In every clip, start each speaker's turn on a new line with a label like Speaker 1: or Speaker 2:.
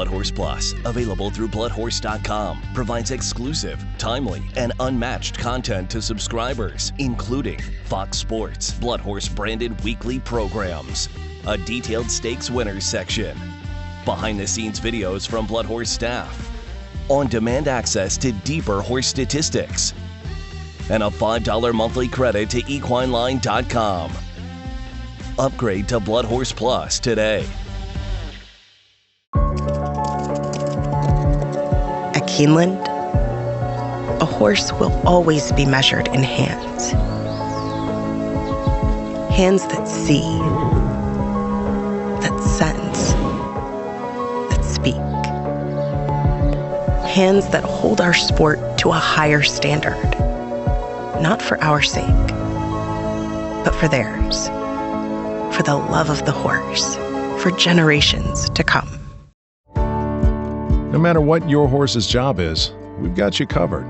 Speaker 1: Blood Horse Plus, available through bloodhorse.com, provides exclusive, timely, and unmatched content to subscribers, including Fox Sports, Blood Horse branded weekly programs, a detailed stakes winners section, behind-the-scenes videos from Blood Horse staff, on-demand access to deeper horse statistics, and a $5 monthly credit to equineline.com. Upgrade to Blood Horse Plus today.
Speaker 2: At Keeneland, a horse will always be measured in hands. Hands that see, that sense, that speak. Hands that hold our sport to a higher standard. Not for our sake, but for theirs. For the love of the horse, for generations to come.
Speaker 3: No matter what your horse's job is, we've got you covered.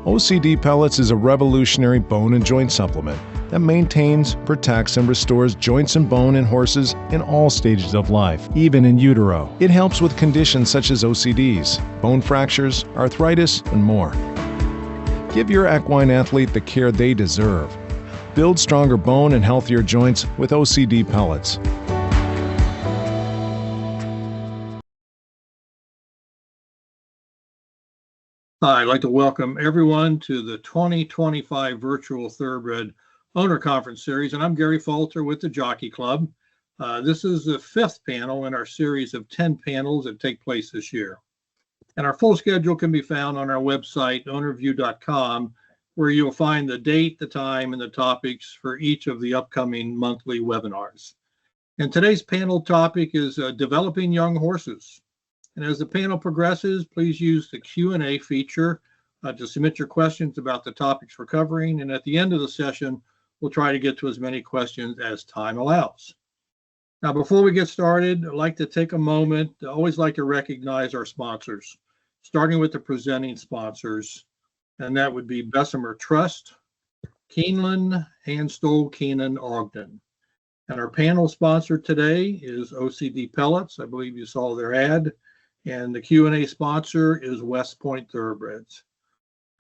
Speaker 3: OCD Pellets is a revolutionary bone and joint supplement that maintains, protects, and restores joints and bone in horses in all stages of life, even in utero. It helps with conditions such as OCDs, bone fractures, arthritis, and more. Give your equine athlete the care they deserve. Build stronger bone and healthier joints with OCD Pellets.
Speaker 4: Hi, I'd like to welcome everyone to the 2025 Virtual Thoroughbred Owner Conference Series, and I'm Gary Falter with the Jockey Club. This is the 5th panel in our series of 10 panels that take place this year. And our full schedule can be found on our website, ownerview.com, where you'll find the date, the time, and the topics for each of the upcoming monthly webinars. And today's panel topic is developing young horses. And as the panel progresses, please use the Q&A feature to submit your questions about the topics we're covering. And at the end of the session, we'll try to get to as many questions as time allows. Now, before we get started, I'd like to take a moment. I always like to recognize our sponsors, starting with the presenting sponsors. And that would be Bessemer Trust, Keeneland, Handstall, Keenan, Ogden. And our panel sponsor today is OCD Pellets. I believe you saw their ad. And the Q&A sponsor is West Point Thoroughbreds.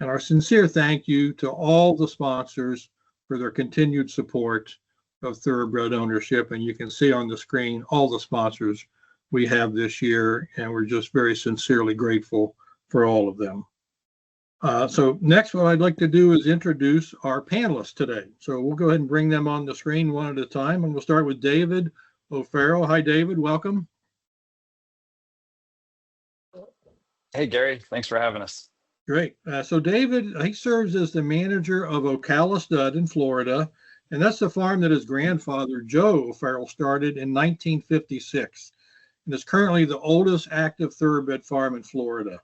Speaker 4: And our sincere thank you to all the sponsors for their continued support of thoroughbred ownership. And you can see on the screen all the sponsors we have this year, and we're just very sincerely grateful for all of them. So next, what I'd like to do is introduce our panelists today. So we'll go ahead and bring them on the screen one at a time, and we'll start with David O'Farrell. Hi, David. Welcome.
Speaker 5: Hey, Gary. Thanks for having us.
Speaker 4: Great. So David, he serves as the manager of Ocala Stud in Florida, and that's the farm that his grandfather, Joe O'Farrell, started in 1956, and is currently the oldest active thoroughbred farm in Florida.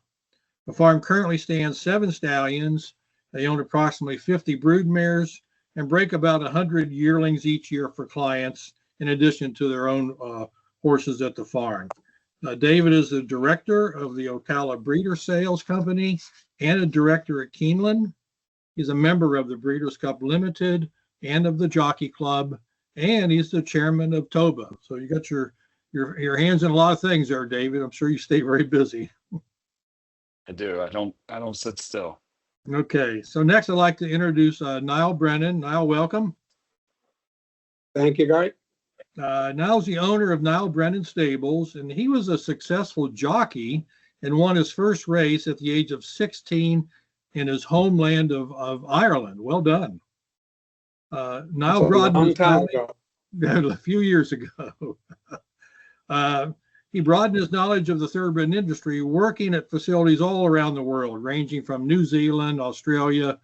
Speaker 4: The farm currently stands 7 stallions. They own approximately 50 brood mares and break about 100 yearlings each year for clients, in addition to their own horses at the farm. David is the director of the Ocala Breeder Sales Company and a director at Keeneland. He's a member of the Breeders' Cup Limited and of the Jockey Club, and he's the chairman of TOBA. So you got your hands in a lot of things there, David. I'm sure you stay very busy.
Speaker 5: I do. I don't sit still.
Speaker 4: Okay. So next, I'd like to introduce Niall Brennan. Niall, welcome.
Speaker 6: Thank you, Gary.
Speaker 4: Niall's the owner of Niall Brennan Stables, and he was a successful jockey and won his first race at the age of 16 in his homeland of Ireland. Well done. Niall broadened a few years ago. He broadened his knowledge of the thoroughbred industry, working at facilities all around the world, ranging from New Zealand, Australia,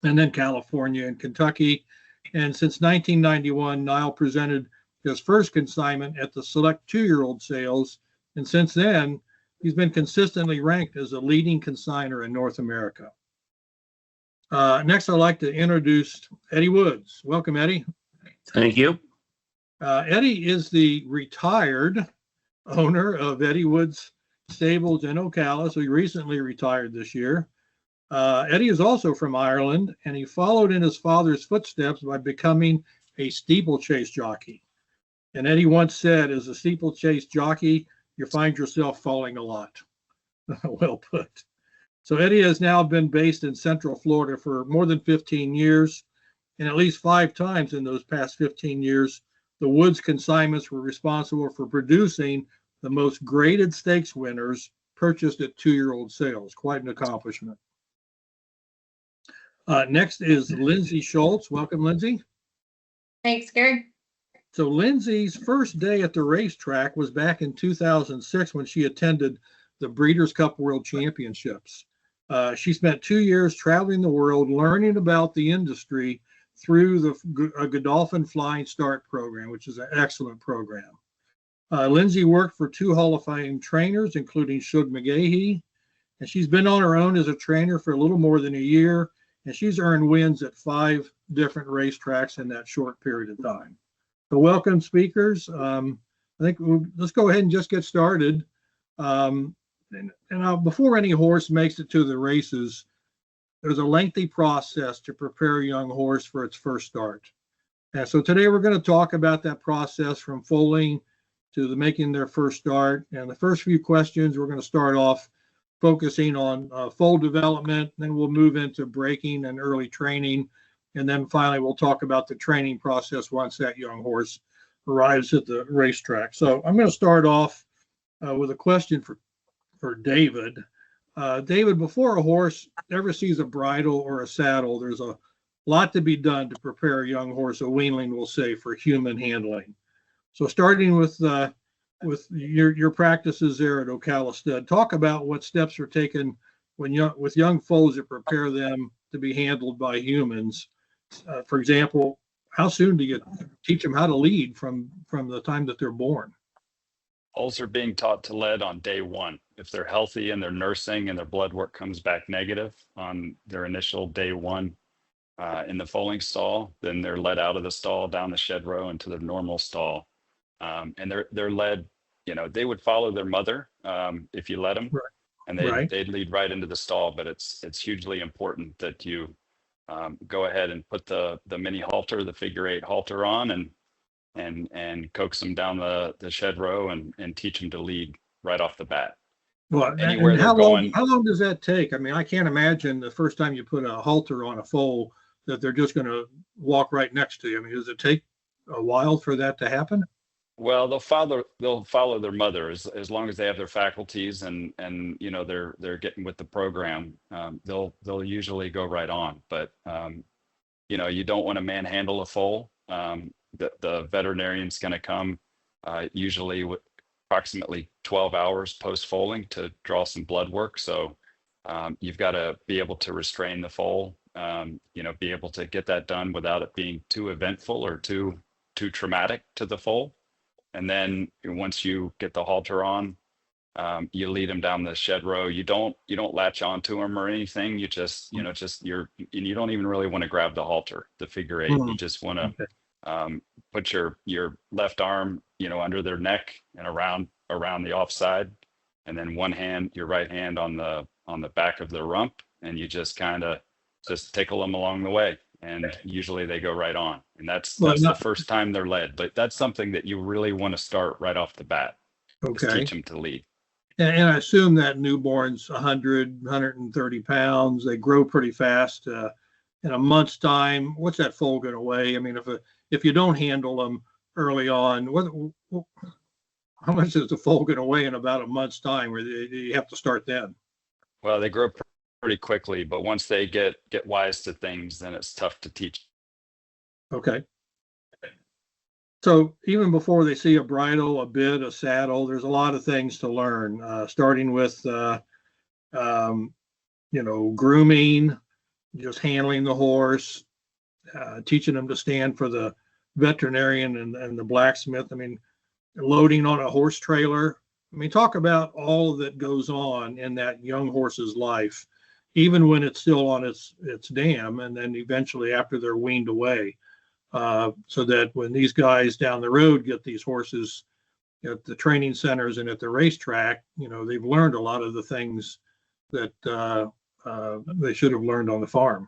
Speaker 4: and then California and Kentucky. And since 1991, Niall presented his first consignment at the select 2-year-old sales. And since then, he's been consistently ranked as a leading consignor in North America. Next, I'd like to introduce Eddie Woods. Welcome, Eddie.
Speaker 7: Thank you.
Speaker 4: Eddie is the retired owner of Eddie Woods Stables in Ocala, so he recently retired this year. Eddie is also from Ireland, and he followed in his father's footsteps by becoming a steeplechase jockey. And Eddie once said, as a steeplechase jockey, you find yourself falling a lot. Well put. So Eddie has now been based in Central Florida for more than 15 years, and at least 5 times in those past 15 years, the Woods consignments were responsible for producing the most graded stakes winners purchased at 2-year-old sales. Quite an accomplishment. Next is Lindsay Schultz. Welcome, Lindsay.
Speaker 7: Thanks, Gary.
Speaker 4: So Lindsay's first day at the racetrack was back in 2006 when she attended the Breeders' Cup World Championships. She spent 2 years traveling the world, learning about the industry through the Godolphin Flying Start program, which is an excellent program. Lindsay worked for 2 Hall of Fame trainers, including Shug McGahee, and she's been on her own as a trainer for a little more than a year, and she's earned wins at 5 different racetracks in that short period of time. So welcome, speakers. I think let's go ahead and just get started. Before any horse makes it to the races, there's a lengthy process to prepare a young horse for its first start. And so today we're going to talk about that process from foaling to making their first start. And the first few questions, we're going to start off focusing on foal development, then we'll move into breaking and early training. And then finally, we'll talk about the training process once that young horse arrives at the racetrack. So I'm going to start off with a question for David. David, before a horse ever sees a bridle or a saddle, there's a lot to be done to prepare a young horse, a weanling, we'll say, for human handling. So starting with your practices there at Ocala Stud, talk about what steps are taken with young foals that prepare them to be handled by humans. For example, how soon do you teach them how to lead from the time that they're born?
Speaker 5: Foals are being taught to lead on day 1. If they're healthy and they're nursing and their blood work comes back negative on their initial day 1 in the foaling stall, then they're led out of the stall, down the shed row into the normal stall. And they're led, they would follow their mother if you let them, right. And they'd lead right into the stall. But it's hugely important that you go ahead and put the mini halter, the figure 8 halter on, and coax them down the shed row and teach them to lead right off the bat.
Speaker 4: Well, anywhere they're going. How long does that take? I mean, I can't imagine the first time you put a halter on a foal that they're just going to walk right next to you. I mean, does it take a while for that to happen?
Speaker 5: Well, they'll follow their mother as long as they have their faculties and they're getting with the program. They'll usually go right on. But you don't want to manhandle a foal. The veterinarian's going to come usually with approximately 12 hours post foaling to draw some blood work. So you've got to be able to restrain the foal. Be able to get that done without it being too eventful or too traumatic to the foal. And then once you get the halter on, you lead them down the shed row. You don't latch onto them or anything. You just, you don't even really want to grab the halter, the figure 8. You just want to put your left arm, under their neck and around the offside, and then your right hand on the back of the rump, and you just kind of just tickle them along the way. And usually they go right on. And that's the first time they're led. But that's something that you really want to start right off the bat.
Speaker 4: Okay.
Speaker 5: Teach them to lead.
Speaker 4: And I assume that newborn's 100, 130 pounds. They grow pretty fast. In a month's time, what's that foal going to weigh? I mean, if you don't handle them early on, how much is the foal going to weigh in about a month's time, where you have to start then?
Speaker 5: Well, they grow pretty quickly, but once they get wise to things, then it's tough to teach.
Speaker 4: Okay. So even before they see a bridle, a bit, a saddle, there's a lot of things to learn, starting with, grooming, just handling the horse, teaching them to stand for the veterinarian and the blacksmith. I mean, loading on a horse trailer. I mean, talk about all that goes on in that young horse's life, even when it's still on its dam, and then eventually after they're weaned away, so that when these guys down the road get these horses at the training centers and at the racetrack, they've learned a lot of the things that they should have learned on the farm.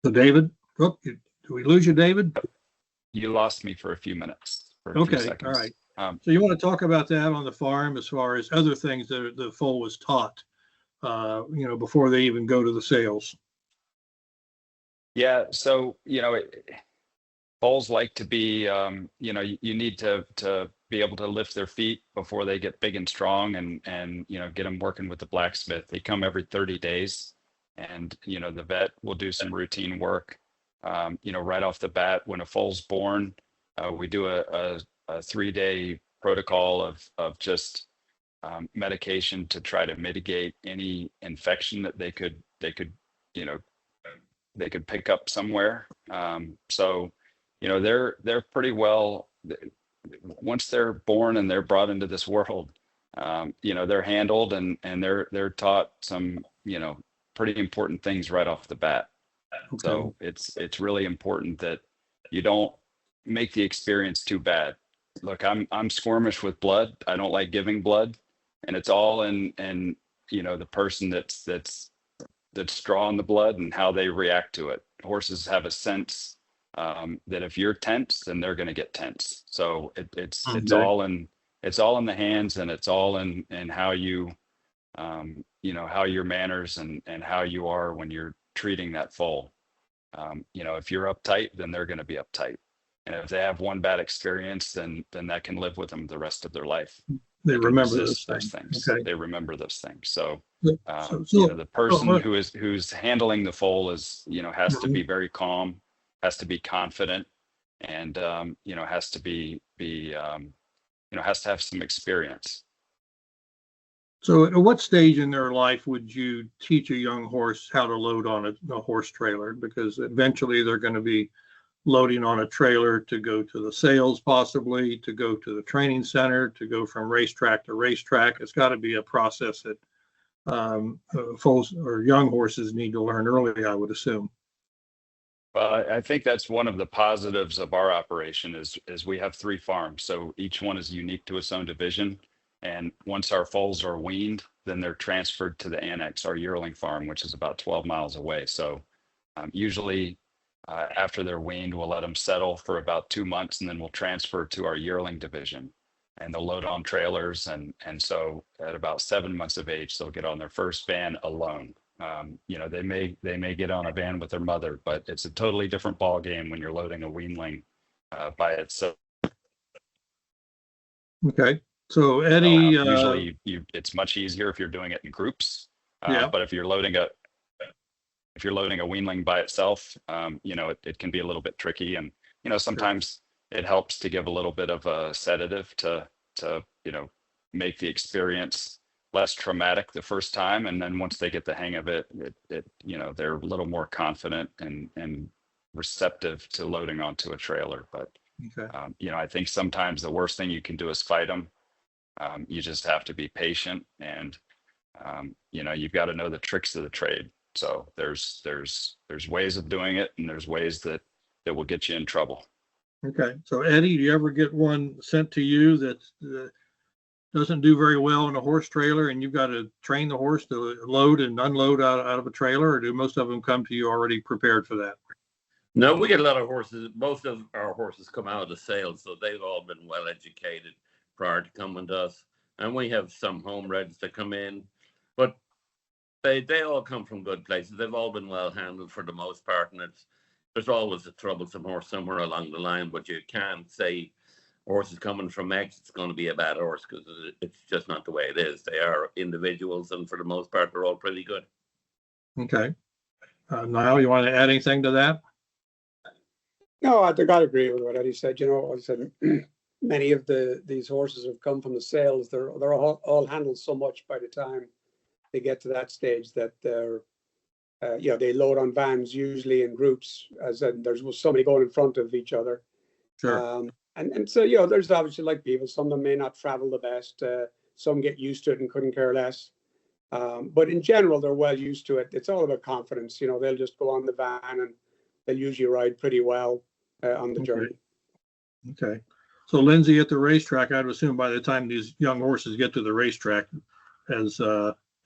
Speaker 4: So David, do we lose you, David?
Speaker 5: You lost me for a few minutes. for a few
Speaker 4: Okay, all
Speaker 5: seconds.
Speaker 4: right. So you want to talk about that on the farm as far as other things that the foal was taught, before they even go to the sales?
Speaker 5: Yeah, so foals like to be, you need to be able to lift their feet before they get big and strong, and get them working with the blacksmith. They come every 30 days, and the vet will do some routine work. Right off the bat, when a foal's born, we do a 3-day protocol of just medication to try to mitigate any infection that they could pick up somewhere. So they're pretty well, once they're born and they're brought into this world, they're handled and they're taught some pretty important things right off the bat.
Speaker 4: Okay.
Speaker 5: So it's really important that you don't make the experience too bad. Look, I'm squirmish with blood. I don't like giving blood, and it's all in the person that's drawing the blood and how they react to it. Horses have a sense that if you're tense, then they're going to get tense. So it's all in the hands, and it's all in how you how your manners and how you are when you're treating that foal. If you're uptight, then they're going to be uptight. And if they have one bad experience, then that can live with them the rest of their life.
Speaker 4: They remember
Speaker 5: those
Speaker 4: those
Speaker 5: things.
Speaker 4: Okay.
Speaker 5: They remember those things. So,
Speaker 4: So
Speaker 5: the person who's handling the foal is, has to be very calm, has to be confident, and has to be has to have some experience.
Speaker 4: So at what stage in their life would you teach a young horse how to load on a horse trailer? Because eventually they're going to be loading on a trailer to go to the sales, possibly to go to the training center, to go from racetrack to racetrack. It's got to be a process that foals or young horses need to learn early, I would assume.
Speaker 5: Well, I think that's one of the positives of our operation is we have 3 farms. So each one is unique to its own division. And once our foals are weaned, then they're transferred to the annex, our yearling farm, which is about 12 miles away. So usually after they're weaned, we'll let them settle for about 2 months, and then we'll transfer to our yearling division, and they'll load on trailers. And so at about 7 months of age, they'll get on their first van alone. They may get on a van with their mother, but it's a totally different ball game when you're loading a weanling by itself.
Speaker 4: Okay. So Eddie,
Speaker 5: usually it's much easier if you're doing it in groups.
Speaker 4: Yeah.
Speaker 5: But if you're loading a weanling by itself, it can be a little bit tricky. And sometimes it helps to give a little bit of a sedative to make the experience less traumatic the first time. And then once they get the hang of it, they're a little more confident and receptive to loading onto a trailer. But
Speaker 4: okay.
Speaker 5: I think sometimes the worst thing you can do is fight them. You just have to be patient, and you've got to know the tricks of the trade. So there's ways of doing it, and there's ways that will get you in trouble.
Speaker 4: Okay. So Eddie, do you ever get one sent to you that doesn't do very well in a horse trailer, and you've got to train the horse to load and unload out of a trailer, or do most of them come to you already prepared for that?
Speaker 8: No, we get a lot of horses. Most of our horses come out of the sales, so they've all been well educated prior to coming to us. And we have some homereds that come in, but they all come from good places. They've all been well handled for the most part, and there's always a troublesome horse somewhere along the line, but you can't say horse is coming from X, it's going to be a bad horse, because it's just not the way it is. They are individuals, and for the most part, they're all pretty good.
Speaker 4: Okay. Niall, you want to add anything to that?
Speaker 6: No, I think I agree with what Eddie said. I said many of these horses have come from the sales. They're all handled so much by the time they get to that stage that they're they load on vans, usually in groups, as in there's somebody going in front of each other.
Speaker 4: Sure.
Speaker 6: And so there's obviously, like people, some of them may not travel the best. Some get used to it and couldn't care less. But in general, they're well used to it. It's all about confidence. They'll just go on the van, and they'll usually ride pretty well on the journey.
Speaker 4: Okay. So Lindsay, at the racetrack, I'd assume by the time these young horses get to the racetrack, as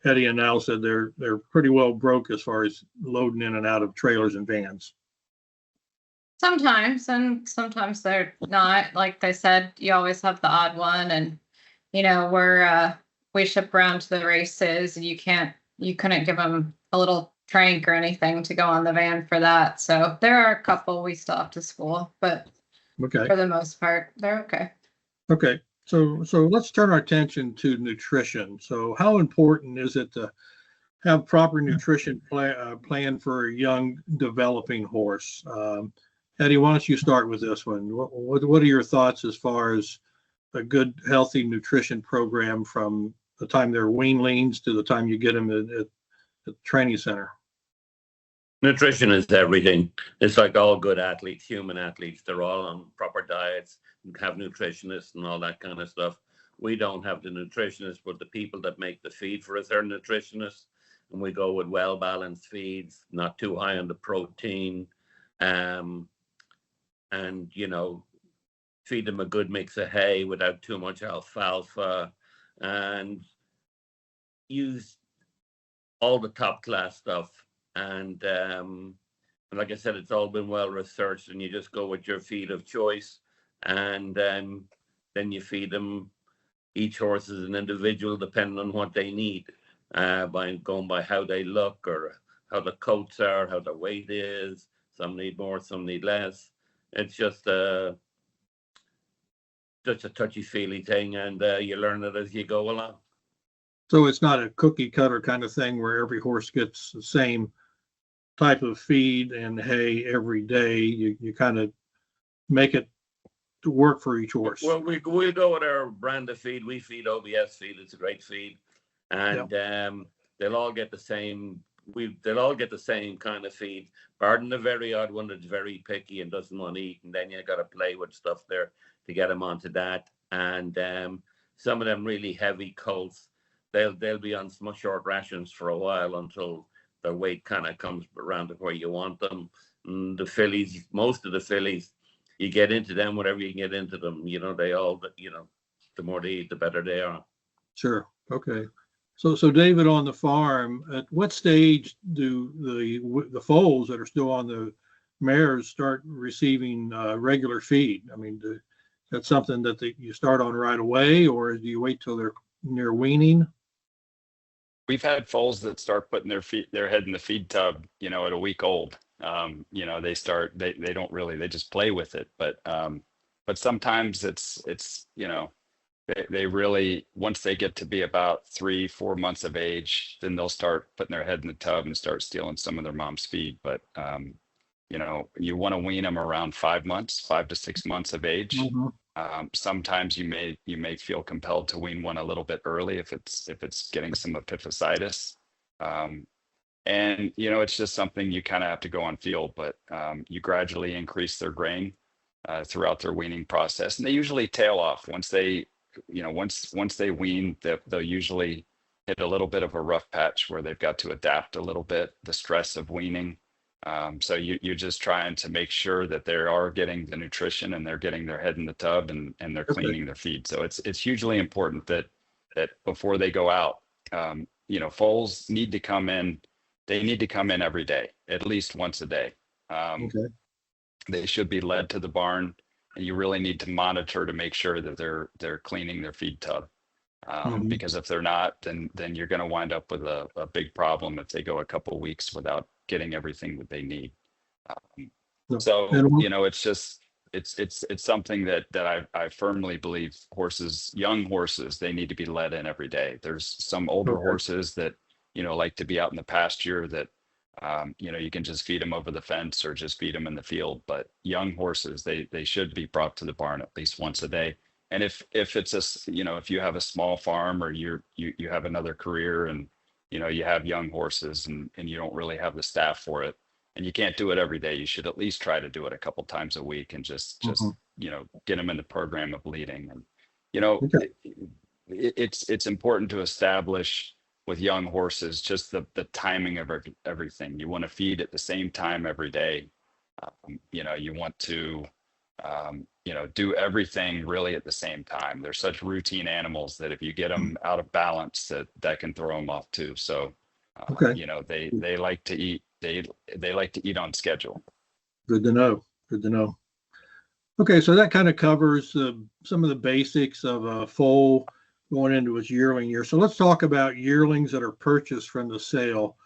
Speaker 4: Eddie and Niall said, they're pretty well broke as far as loading in and out of trailers and vans.
Speaker 7: Sometimes, and sometimes they're not. Like they said, you always have the odd one, and we ship around to the races, and you couldn't give them a little trank or anything to go on the van for that. So there are a couple we still have to school, but
Speaker 4: Okay.
Speaker 7: for the most part, they're okay.
Speaker 4: Okay. So let's turn our attention to nutrition. So how important is it to have proper nutrition plan for a young developing horse? Eddie, why don't you start with this one? What are your thoughts as far as a good, healthy nutrition program from the time they're weanlings to the time you get them at the training center?
Speaker 8: Nutrition is everything. It's like all good athletes, human athletes. They're all on proper diets, have nutritionists and all that kind of stuff. We don't have the nutritionists, but the people that make the feed for us are nutritionists. And we go with well-balanced feeds, not too high on the protein. And, feed them a good mix of hay without too much alfalfa. And use all the top class stuff. And like I said, it's all been well researched, and you just go with your feed of choice, and then you feed them. Each horse is an individual depending on what they need, by going by how they look or how the coats are, how the weight is. Some need more, some need less. It's just a touchy-feely thing, and you learn it as you go along.
Speaker 4: So it's not a cookie cutter kind of thing where every horse gets the same type of feed and hay every day. You kind of make it to work for each horse.
Speaker 8: Well, we'll go with our brand of feed. We feed OBS feed. It's a great feed, and they'll all get the same. They'll all get the same kind of feed, pardon the very odd one that's very picky and doesn't want to eat, and then you got to play with stuff there to get them onto that. And some of them really heavy colts, they'll be on some short rations for a while until their weight kind of comes around to where you want them. And the fillies, most of the fillies, you get into them whatever you can get into them. They all, the more they eat, the better they are.
Speaker 4: Sure. Okay. So David, on the farm, at what stage do the foals that are still on the mares start receiving regular feed? I mean, that's something that you start on right away, or do you wait till they're near weaning?
Speaker 5: We've had foals that start putting their head in the feed tub, at a week old. They start, they don't really, they just play with it. But sometimes it's they really, once they get to be about 3-4 months of age, then they'll start putting their head in the tub and start stealing some of their mom's feed. But, you want to wean them around 5 to 6 months of age.
Speaker 4: Mm-hmm.
Speaker 5: Sometimes you may feel compelled to wean one a little bit early if it's getting some epiphysitis. And it's just something you kind of have to go on field, but you gradually increase their grain throughout their weaning process, and they usually tail off once they wean. They'll usually hit a little bit of a rough patch where they've got to adapt a little bit the stress of weaning. So you're just trying to make sure that they are getting the nutrition and they're getting their head in the tub and they're cleaning their feed. So it's hugely important that before they go out, foals need to come in. They need to come in every day, at least once a day. They should be led to the barn, and you really need to monitor to make sure that they're cleaning their feed tub. Because if they're not, then you're going to wind up with a big problem if they go a couple of weeks without getting everything that they need. So it's just it's something that I firmly believe young horses, they need to be led in every day. There's some older horses that like to be out in the pasture that you can just feed them over the fence or just feed them in the field. But young horses, they should be brought to the barn at least once a day. And if it's if you have a small farm or you have another career and you have young horses and you don't really have the staff for it and you can't do it every day, you should at least try to do it a couple times a week and just get them in the program of leading. And it's important to establish with young horses just the timing of everything. You want to feed at the same time every day. You want to do everything really at the same time. They're such routine animals that if you get them out of balance, that can throw them off too. So, they like to eat. They like to eat on schedule.
Speaker 4: Good to know. Good to know. Okay, so that kind of covers some of the basics of a foal going into its yearling year. So let's talk about yearlings that are purchased from the sale.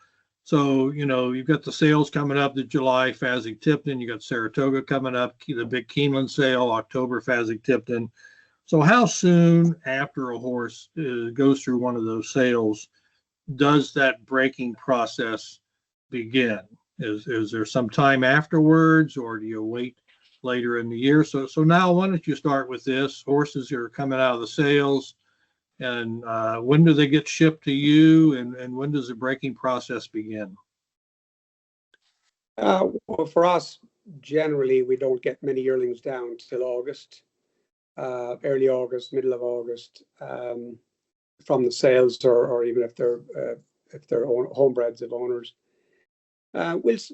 Speaker 4: So, you've got the sales coming up, the July Fasig-Tipton, you got Saratoga coming up, the big Keeneland sale, October Fasig-Tipton. So how soon after a horse goes through one of those sales does that breaking process begin? Is there some time afterwards, or do you wait later in the year? So now why don't you start with this? Horses are coming out of the sales, and when do they get shipped to you, and when does the breaking process begin?
Speaker 6: Well, for us, generally, we don't get many yearlings down till August, early August, middle of August, from the sales, or even if they're homebreds of owners.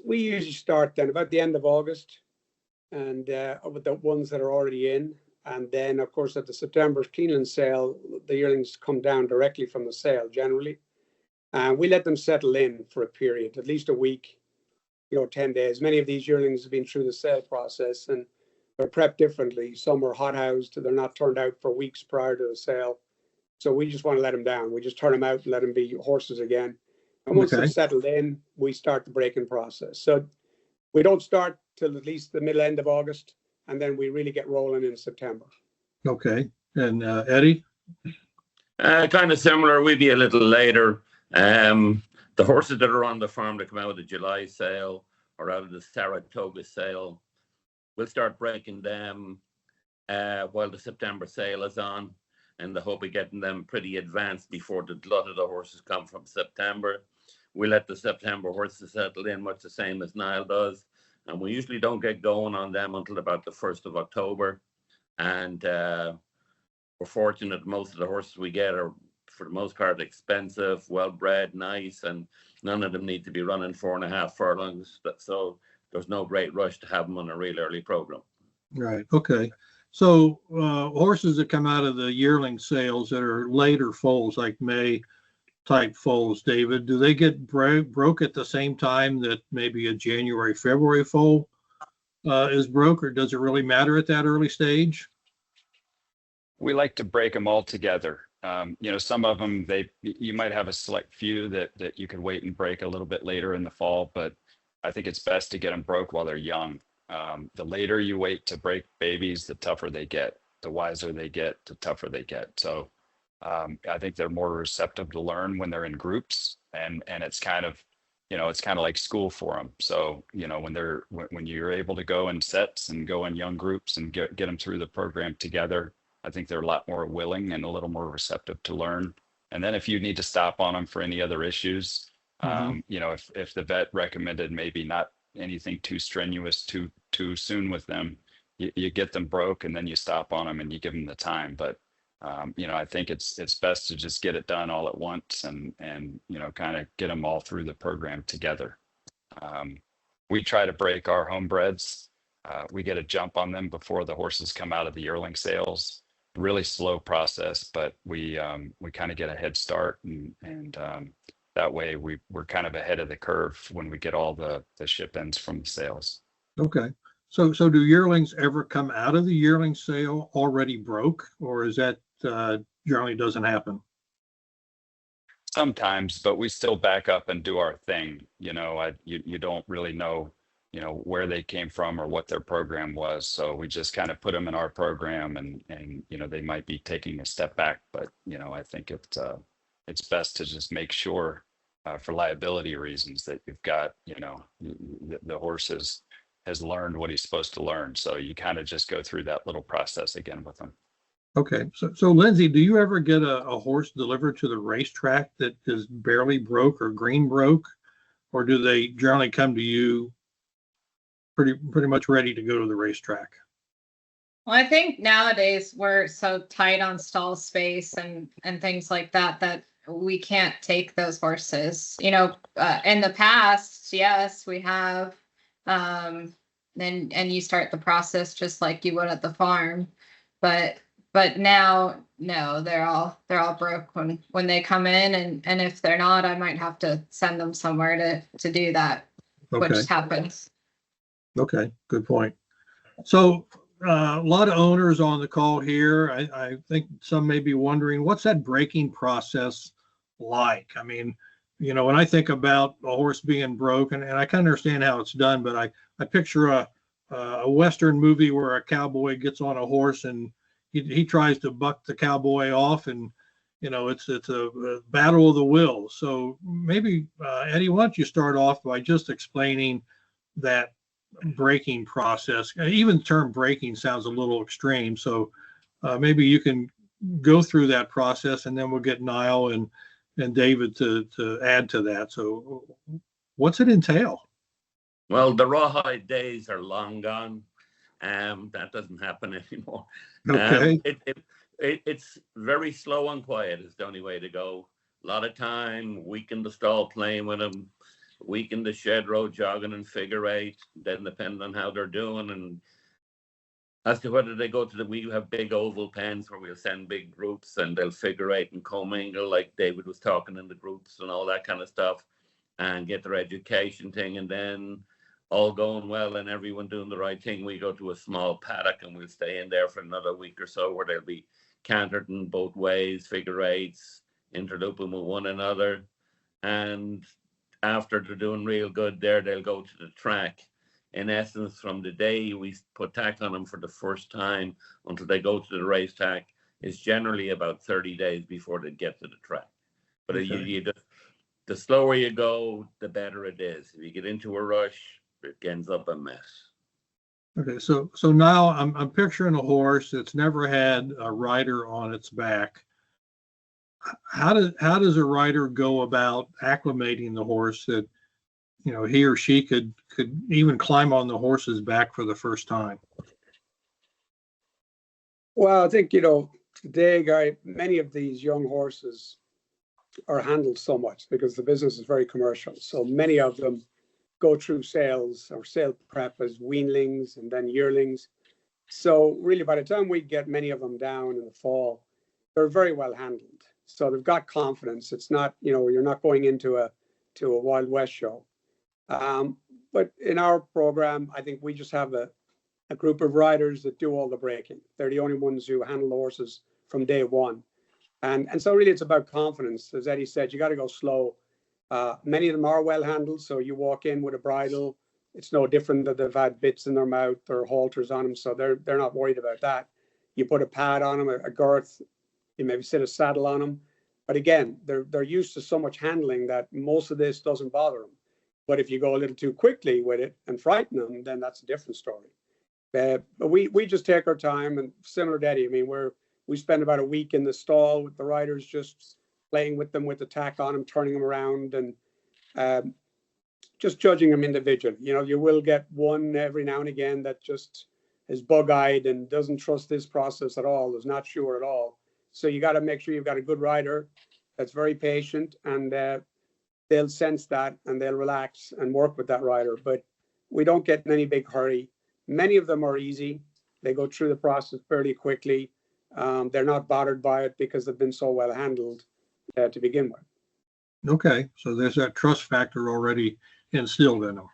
Speaker 6: We usually start then about the end of August, and with the ones that are already in. And then, of course, at the September Keeneland sale, the yearlings come down directly from the sale generally. And we let them settle in for a period, at least a week, 10 days. Many of these yearlings have been through the sale process, and they're prepped differently. Some are hothoused, they're not turned out for weeks prior to the sale. So we just want to let them down. We just turn them out and let them be horses again. And once they're settled in, we start the breaking process. So we don't start till at least the middle end of August, and then we really get rolling in September.
Speaker 4: Okay. And Eddie?
Speaker 8: Kind of similar. We'd be a little later. The horses that are on the farm that come out of the July sale or out of the Saratoga sale, we'll start breaking them while the September sale is on, in the hope of getting them pretty advanced before the glut of the horses come from September. We let the September horses settle in much the same as Niall does. And we usually don't get going on them until about the 1st of October. And we're fortunate most of the horses we get are, for the most part, expensive, well-bred, nice, and none of them need to be running 4.5 furlongs. So there's no great rush to have them on a real early program.
Speaker 4: Right. Okay. So horses that come out of the yearling sales that are later foals, like May type foals, David, do they get broke at the same time that maybe a January, February foal is broke, or does it really matter at that early stage?
Speaker 5: We like to break them all together. Some of them, you might have a select few that you could wait and break a little bit later in the fall, but I think it's best to get them broke while they're young. The later you wait to break babies, the tougher they get. The wiser they get, the tougher they get. So I think they're more receptive to learn when they're in groups, and it's kind of, it's kind of like school for them. So, when you're able to go in sets and go in young groups and get them through the program together, I think they're a lot more willing and a little more receptive to learn. And then if you need to stop on them for any other issues, if the vet recommended maybe not anything too strenuous too soon with them, you get them broke and then you stop on them and you give them the time. But I think it's best to just get it done all at once and kind of get them all through the program together. We try to break our homebreds. We get a jump on them before the horses come out of the yearling sales. Really slow process, but we kind of get a head start, and that way we're kind of ahead of the curve when we get all the ship-ins from the sales.
Speaker 4: Okay. So do yearlings ever come out of the yearling sale already broke, or is that generally doesn't happen?
Speaker 5: Sometimes, but we still back up and do our thing. You don't really know, where they came from or what their program was. So we just kind of put them in our program, and they might be taking a step back, but I think it's best to just make sure for liability reasons that you've got, the horse has learned what he's supposed to learn. So you kind of just go through that little process again with them.
Speaker 4: Okay. So Lindsay, do you ever get a horse delivered to the racetrack that is barely broke or green broke, or do they generally come to you pretty much ready to go to the racetrack?
Speaker 7: Well, I think nowadays we're so tight on stall space and things like that we can't take those horses. In the past, yes, we have. And you start the process just like you would at the farm, but now, no, they're all broke when they come in, and if they're not, I might have to send them somewhere to do that,
Speaker 4: Okay.
Speaker 7: which happens.
Speaker 4: Okay, good point. So a lot of owners on the call here. I think some may be wondering, what's that breaking process like? I mean, you know, when I think about a horse being broken, and I kind of understand how it's done, but I picture a Western movie where a cowboy gets on a horse and he tries to buck the cowboy off, and you know, it's a battle of the wills. So maybe Eddie, why don't you start off by just explaining that breaking process? Even the term breaking sounds a little extreme, so maybe you can go through that process, and then we'll get Niall and David to add to that. So what's it entail?
Speaker 8: Well, the rawhide days are long gone. That doesn't happen anymore.
Speaker 4: Okay.
Speaker 8: It's very slow and quiet is the only way to go. A lot of time, week in the stall playing with them, week in the shed row jogging and figure eight, then depending on how they're doing. And as to whether they go to we have big oval pens where we'll send big groups and they'll figure eight and commingle like David was talking in the groups and all that kind of stuff and get their education thing. And then all going well and everyone doing the right thing, we go to a small paddock and we'll stay in there for another week or so where they'll be cantered in both ways, figure eights, interlooping with one another. And after they're doing real good there, they'll go to the track. In essence, from the day we put tack on them for the first time until they go to the racetrack is generally about 30 days before they get to the track. But okay. The slower you go, the better it is. If you get into a rush, it ends up a mess.
Speaker 4: Okay, so now I'm picturing a horse that's never had a rider on its back. How does a rider go about acclimating the horse that, you know, he or she could even climb on the horse's back for the first time?
Speaker 6: Well, I think, you know, today, Guy, many of these young horses are handled so much because the business is very commercial. So many of them go through sales or sale prep as weanlings and then yearlings. So really, by the time we get many of them down in the fall, they're very well handled. So they've got confidence. It's not, you know, you're not going into a Wild West show. But in our program, I think we just have a group of riders that do all the breaking. They're the only ones who handle the horses from day one. And so really it's about confidence. As Eddie said, you got to go slow. Many of them are well handled. So you walk in with a bridle, it's no different that they've had bits in their mouth or halters on them. So they're not worried about that. You put a pad on them, a girth, you maybe sit a saddle on them. But again, they're used to so much handling that most of this doesn't bother them. But if you go a little too quickly with it and frighten them, then that's a different story. But we just take our time, and similar to Eddie, I mean, we spend about a week in the stall with the riders, just playing with them with the tack on them, turning them around, and just judging them individually. You know, you will get one every now and again that just is bug-eyed and doesn't trust this process at all, is not sure at all. So you got to make sure you've got a good rider that's very patient, and they'll sense that and they'll relax and work with that rider. But we don't get in any big hurry. Many of them are easy. They go through the process fairly quickly. They're not bothered by it because they've been so well handled to begin with.
Speaker 4: Okay, so there's that trust factor already instilled in them.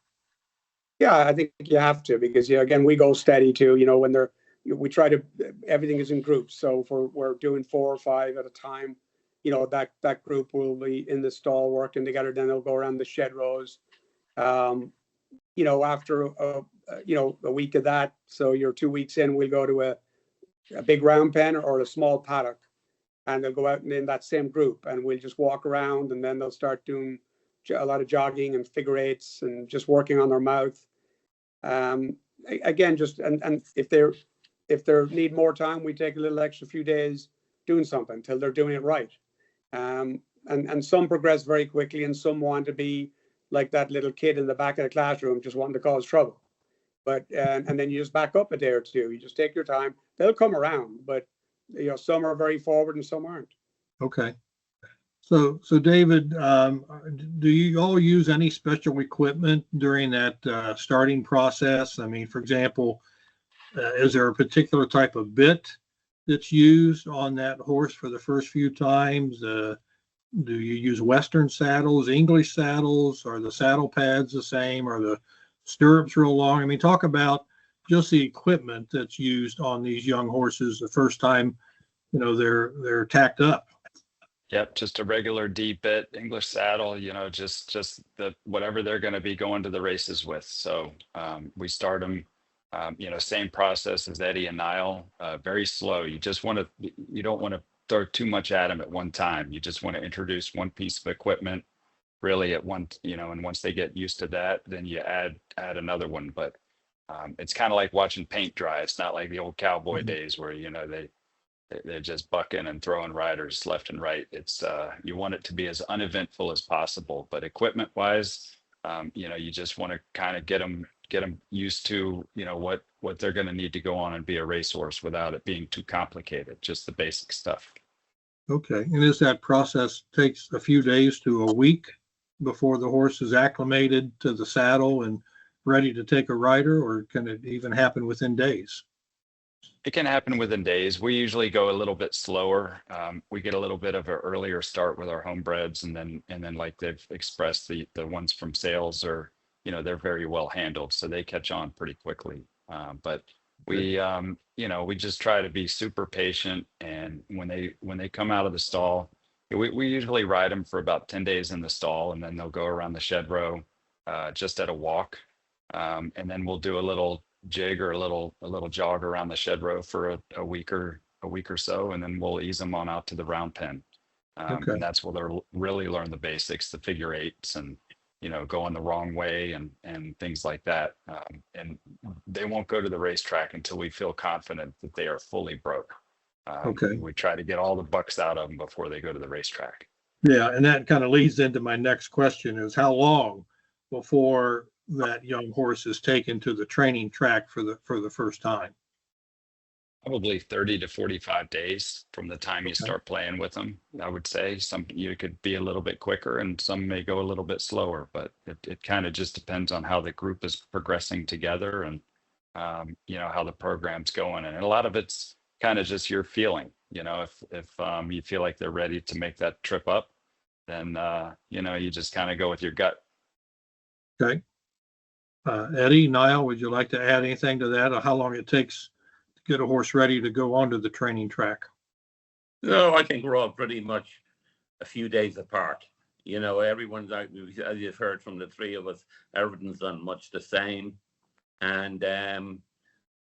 Speaker 6: Yeah, I think you have to, because again, we go steady too. You know, when we try to, everything is in groups. So if we're doing 4 or 5 at a time, you know, that group will be in the stall working together. Then they'll go around the shed rows. You know, after a week of that, so you're 2 weeks in, we'll go to a big round pen or a small paddock, and they'll go out in that same group, and we'll just walk around, and then they'll start doing a lot of jogging and figure eights and just working on their mouth. Again, just and if they need more time, we take a little extra few days doing something till they're doing it right. And some progress very quickly, and some want to be like that little kid in the back of the classroom just wanting to cause trouble. But and then you just back up a day or two. You just take your time. They'll come around, but you know, some are very forward and some aren't.
Speaker 4: Okay. So David, do you all use any special equipment during that starting process? I mean, for example, is there a particular type of bit that's used on that horse for the first few times? Do you use Western saddles, English saddles? Are the saddle pads the same? Are the stirrups real long? I mean, talk about just the equipment that's used on these young horses the first time, they're tacked up.
Speaker 5: Yep, just a regular D bit English saddle, just the whatever they're going to be going to the races with. So we start them, same process as Eddie and Niall, very slow. You don't want to throw too much at them at one time. You just want to introduce one piece of equipment really at one, and once they get used to that, then you add another one. But it's kind of like watching paint dry. It's not like the old cowboy days where, they're just bucking and throwing riders left and right. It's you want it to be as uneventful as possible, but equipment wise, you just want to kind of get them used to, what they're going to need to go on and be a racehorse without it being too complicated, just the basic stuff.
Speaker 4: Okay. And is that process takes a few days to a week before the horse is acclimated to the saddle and ready to take a rider, or can it even happen within days?
Speaker 5: It can happen within days. We usually go a little bit slower. We get a little bit of an earlier start with our homebreds, and then like they've expressed, the ones from sales are, they're very well handled, so they catch on pretty quickly. But we, we just try to be super patient, and when they come out of the stall, we usually ride them for about 10 days in the stall, and then they'll go around the shed row just at a walk, and then we'll do a little jig or a little jog around the shed row for a week or so, and then we'll ease them on out to the round pen.
Speaker 4: Okay.
Speaker 5: And that's where they'll really learn the basics, the figure eights, and going the wrong way and things like that. And they won't go to the racetrack until we feel confident that they are fully broke.
Speaker 4: Okay.
Speaker 5: We try to get all the bucks out of them before they go to the racetrack.
Speaker 4: Yeah, and that kind of leads into my next question: is how long before that young horse is taken to the training track for the first time?
Speaker 5: Probably 30 to 45 days from the time you start playing with them. I would say some you could be a little bit quicker and some may go a little bit slower, but it kind of just depends on how the group is progressing together and how the program's going. And a lot of it's kind of just your feeling. If you feel like they're ready to make that trip up, then you just kind of go with your gut.
Speaker 4: Okay. Eddie, Niall, would you like to add anything to that, or how long it takes to get a horse ready to go onto the training track?
Speaker 8: No, I think we're all pretty much a few days apart. Everyone's out, as you've heard from the three of us, everything's done much the same. And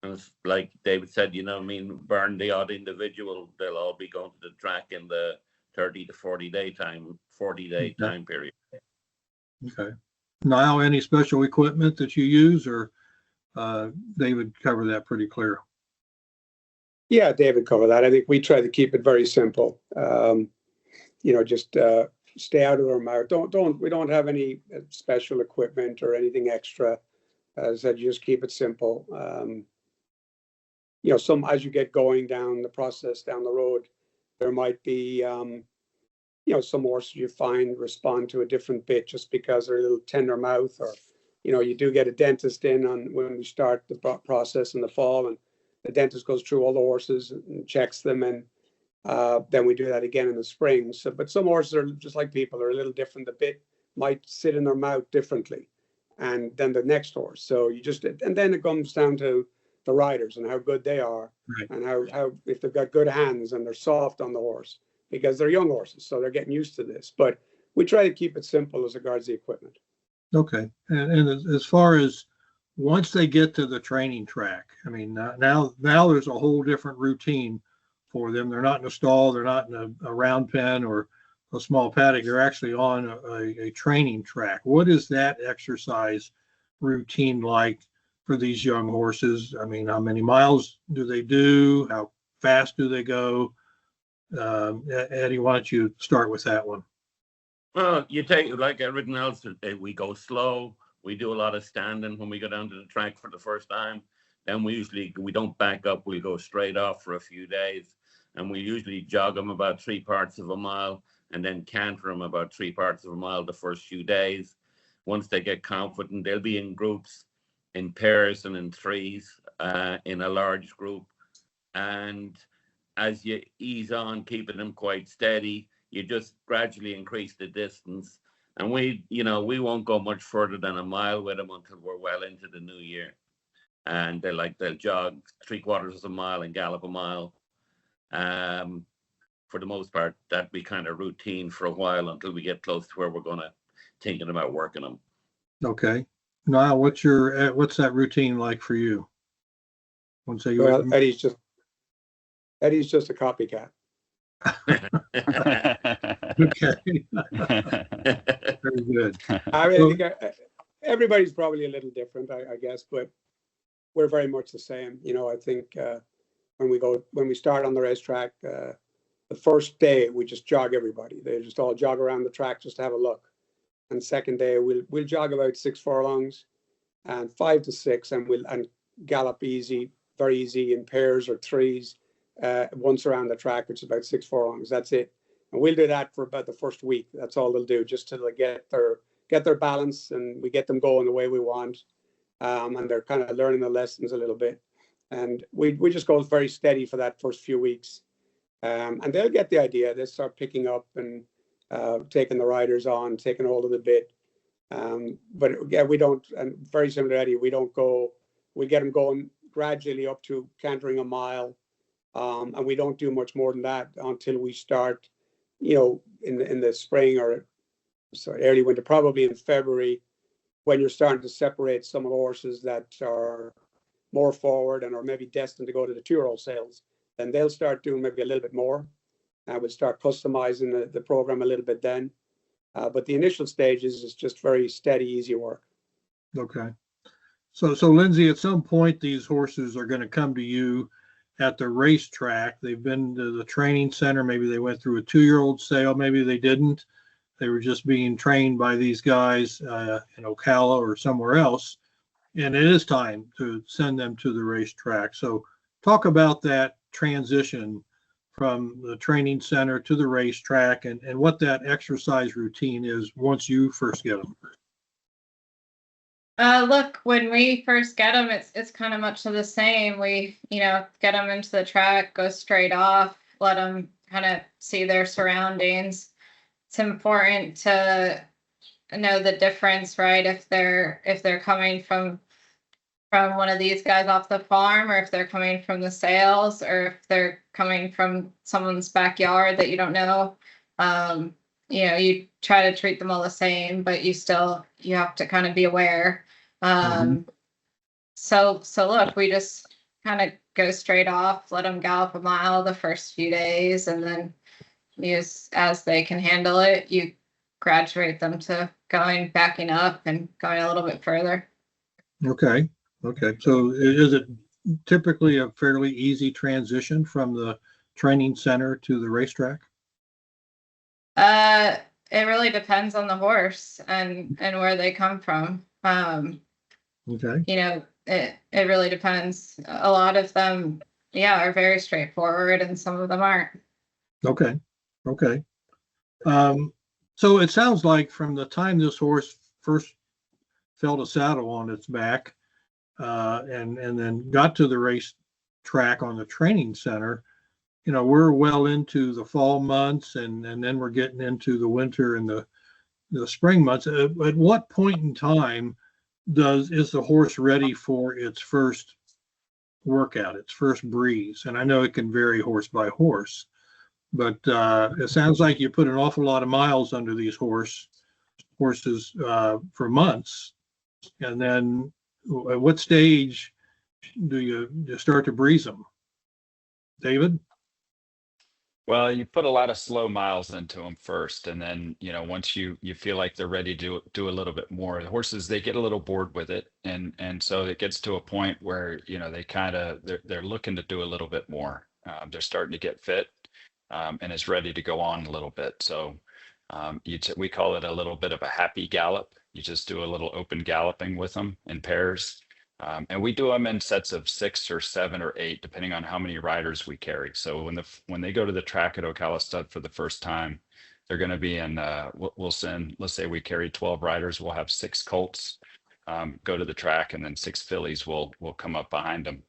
Speaker 8: it's like David said, burn the odd individual, they'll all be going to the track in the 30 to 40 day time period.
Speaker 4: Okay. Niall, any special equipment that you use, or David covered that pretty clear?
Speaker 6: Yeah, David covered that. I think we try to keep it very simple. Just stay out of their mouth. We don't have any special equipment or anything extra. As I said, just keep it simple. As you get going down the process down the road, there might be some horses you find respond to a different bit just because they're a little tender mouth, or you do get a dentist in on when we start the process in the fall, and the dentist goes through all the horses and checks them, and then we do that again in the spring. So, but some horses are just like people, they're a little different. The bit might sit in their mouth differently, and then the next horse. So and then it comes down to the riders and how good they are,
Speaker 4: right,
Speaker 6: and how if they've got good hands and they're soft on the horse, because they're young horses, so they're getting used to this. But we try to keep it simple as regards the equipment.
Speaker 4: Okay. And as far as once they get to the training track, I mean, now there's a whole different routine for them. They're not in a stall, they're not in a round pen or a small paddock. They're actually on a training track. What is that exercise routine like for these young horses? I mean, how many miles do they do? How fast do they go? Eddie, why don't you start with that one?
Speaker 8: Well, you take, like everything else, we go slow. We do a lot of standing when we go down to the track for the first time. Then we don't back up. We go straight off for a few days. And we usually jog them about 3 parts of a mile and then canter them about 3 parts of a mile the first few days. Once they get confident, they'll be in groups, in pairs and in threes, in a large group. And as you ease on, keeping them quite steady, you just gradually increase the distance. And we won't go much further than a mile with them until we're well into the new year. and they'll jog 3/4 of a mile and gallop a mile. For the most part, that'd be kind of routine for a while until we get close to where we're going to thinking about working them.
Speaker 4: Okay. Now, what's that routine like for you?
Speaker 6: Well, Eddie's just a copycat.
Speaker 4: Okay. Very good.
Speaker 6: I mean, I think everybody's probably a little different, I guess, but we're very much the same. You know, I think when we start on the racetrack, the first day we just jog everybody. They just all jog around the track just to have a look. And second day we'll jog about 6 furlongs and 5 to 6, and we'll gallop very easy in pairs or threes once around the track, which is about 6 furlongs. That's it. And we'll do that for about the first week. That's all they'll do, just to get their balance, and we get them going the way we want. And they're kind of learning the lessons a little bit. And we just go very steady for that first few weeks. And they'll get the idea. They'll start picking up and taking the riders on, taking hold of the bit. But yeah, we don't, and very similar to Eddie, we get them going gradually up to cantering a mile. And we don't do much more than that until we start, you know, in the spring or early winter, probably in February, when you're starting to separate some of the horses that are more forward and are maybe destined to go to the 2-year-old sales. Then they'll start doing maybe a little bit more. And we'll start customizing the program a little bit then. But the initial stages is just very steady, easy work.
Speaker 4: Okay. So Lindsay, at some point, these horses are going to come to you at the racetrack. They've been to the training center. Maybe they went through a 2-year-old sale. Maybe they didn't. They were just being trained by these guys in Ocala or somewhere else. And it is time to send them to the racetrack. So talk about that transition from the training center to the racetrack and what that exercise routine is once you first get them.
Speaker 7: Look, when we first get them, it's kind of much of the same. We, get them into the track, go straight off, let them kind of see their surroundings. It's important to know the difference, right? If they're coming from one of these guys off the farm, or if they're coming from the sales, or if they're coming from someone's backyard that you don't know. You try to treat them all the same, but you have to kind of be aware. So look, we just kind of go straight off, let them gallop a mile the first few days, and then as they can handle it, you graduate them to backing up and going a little bit further.
Speaker 4: Okay. So is it typically a fairly easy transition from the training center to the racetrack?
Speaker 7: It really depends on the horse and where they come from.
Speaker 4: Okay.
Speaker 7: It really depends. A lot of them, are very straightforward, and some of them aren't.
Speaker 4: Okay. So it sounds like from the time this horse first felt a saddle on its back, and then got to the racetrack on the training center, we're well into the fall months, and then we're getting into the winter and the spring months. At what point in time is the horse ready for its first workout, its first breeze? And I know it can vary horse by horse, but it sounds like you put an awful lot of miles under these horses for months. And then at what stage do you start to breeze them? David?
Speaker 5: Well, you put a lot of slow miles into them first, and then once you feel like they're ready to do a little bit more, the horses, they get a little bored with it, and so it gets to a point where they're looking to do a little bit more. They're starting to get fit, and is ready to go on a little bit. So we call it a little bit of a happy gallop. You just do a little open galloping with them in pairs. And we do them in sets of 6 or 7 or 8, depending on how many riders we carry. So when they go to the track at Ocala Stud for the first time, they're going to be in. We'll send. Let's say we carry 12 riders. We'll have 6 colts go to the track, and then 6 fillies will come up behind them.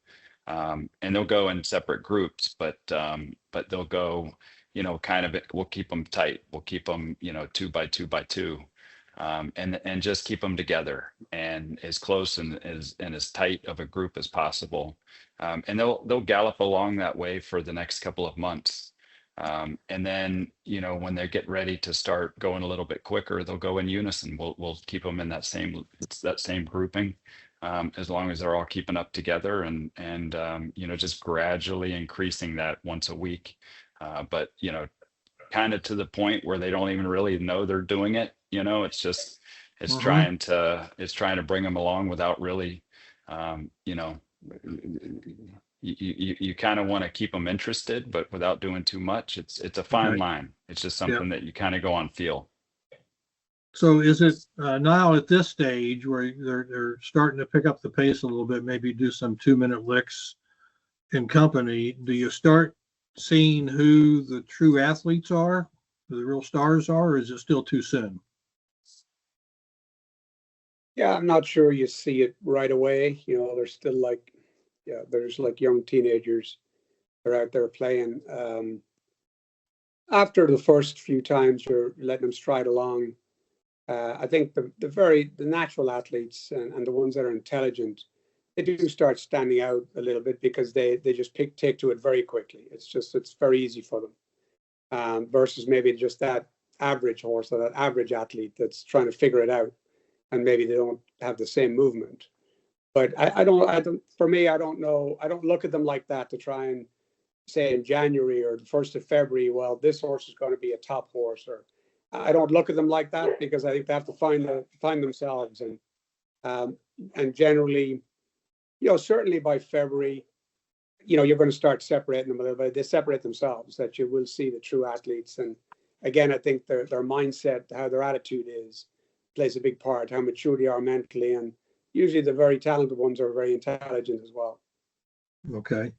Speaker 5: And they'll go in separate groups, but they'll go. We'll keep them tight. We'll keep them 2 by 2 by 2. and just keep them together and as close and as tight of a group as possible. And they'll gallop along that way for the next couple of months. And then, when they get ready to start going a little bit quicker, they'll go in unison. We'll keep them in that same grouping, as long as they're all keeping up together and just gradually increasing that once a week. But kind of to the point where they don't even really know they're doing it. It's trying to bring them along without really, you kind of want to keep them interested, but without doing too much. It's a fine line. It's just something that you kind of go on feel.
Speaker 4: So is it now at this stage where they're starting to pick up the pace a little bit, maybe do some 2-minute licks in company? Do you start seeing who the true athletes are, who the real stars are, or is it still too soon?
Speaker 6: Yeah, I'm not sure you see it right away. There's still there's like young teenagers that are out there playing. After the first few times you're letting them stride along, I think the natural athletes and the ones that are intelligent, they do start standing out a little bit because they just take to it very quickly. It's very easy for them, versus maybe just that average horse or that average athlete that's trying to figure it out, and maybe they don't have the same movement. But I don't. For me, I don't know. I don't look at them like that to try and say in January or the 1st of February, well, this horse is going to be a top horse. Or I don't look at them like that, because I think they have to find themselves, and generally, certainly by February, you're going to start separating them a little bit. They separate themselves, that you will see the true athletes. And again, I think their mindset, how their attitude is, plays a big part, how mature they are mentally. And usually the very talented ones are very intelligent as well.
Speaker 4: Okay.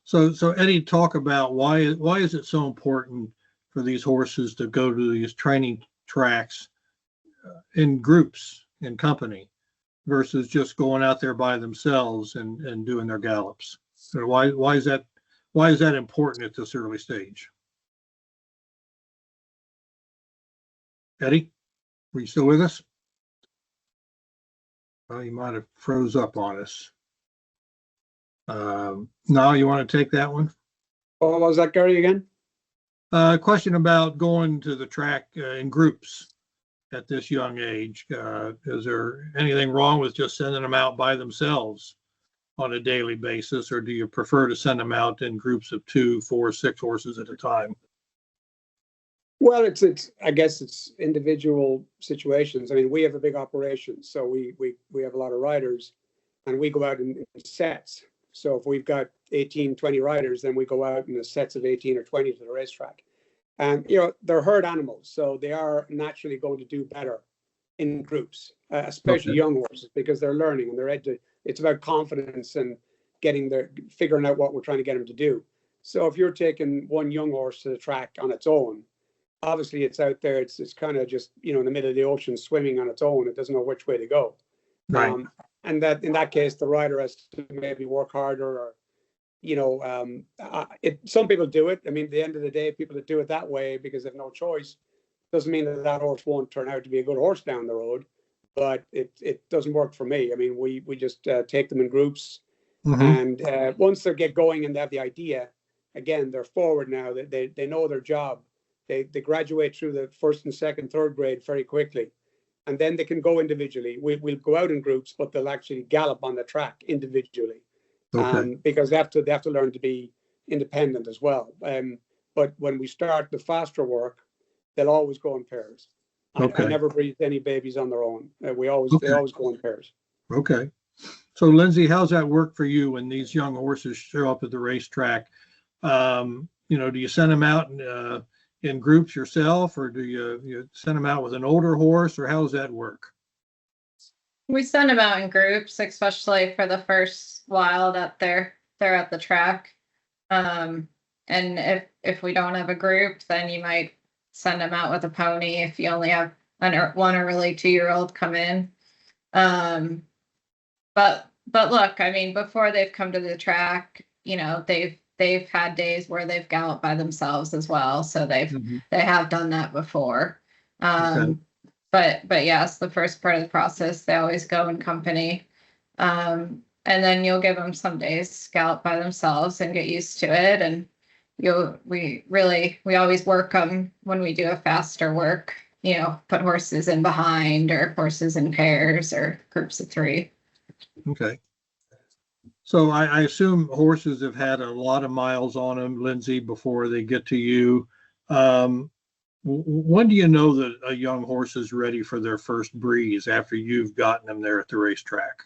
Speaker 4: So Eddie, talk about why is it so important for these horses to go to these training tracks in groups, in company, versus just going out there by themselves and doing their gallops? So why is that important at this early stage? Eddie, are you still with us? Well, you might have froze up on us. Now you want to take that one?
Speaker 6: What was that, Gary, again?
Speaker 4: Question about going to the track in groups at this young age. Is there anything wrong with just sending them out by themselves on a daily basis, or do you prefer to send them out in groups of 2, 4, 6 horses at a time?
Speaker 6: Well, I guess it's individual situations. I mean, we have a big operation, so we have a lot of riders, and we go out in sets. So if we've got 18, 20 riders, then we go out in the sets of 18 or 20 to the racetrack. And, they're herd animals, so they are naturally going to do better in groups, especially young horses, because they're learning and it's about confidence and figuring out what we're trying to get them to do. So if you're taking one young horse to the track on its own, obviously it's out there, it's kind of just, in the middle of the ocean swimming on its own. It doesn't know which way to go.
Speaker 4: Right.
Speaker 6: And that in that case, the rider has to maybe work harder, or, some people do it. I mean, at the end of the day, people that do it that way because they have no choice, doesn't mean that horse won't turn out to be a good horse down the road, but it doesn't work for me. I mean, we just take them in groups, and once they get going and they have the idea, again, they're forward now. They know their job. They graduate through the 1st and 2nd, 3rd grade very quickly. And then they can go individually. We'll go out in groups, but they'll actually gallop on the track individually, because they have to learn to be independent as well. But when we start the faster work, they'll always go in pairs. I never breed any babies on their own. They always go in pairs. Okay.
Speaker 4: So Lindsay, how's that work for you when these young horses show up at the racetrack? Do you send them out in groups yourself, or do you send them out with an older horse, or how does that work?
Speaker 7: We send them out in groups, especially for the first while that they're at the track. And if we don't have a group, then you might send them out with a pony if you only have one early 2-year-old come in. But look, I mean, before they've come to the track, they've had days where they've galloped by themselves as well. So they have done that before. but yes, the first part of the process, they always go in company. And then you'll give them some days gallop by themselves and get used to it. And we always work them when we do a faster work, put horses in behind or horses in pairs or groups of 3.
Speaker 4: Okay. So I assume horses have had a lot of miles on them, Lindsay, before they get to you. When do you know that a young horse is ready for their first breeze after you've gotten them there at the racetrack?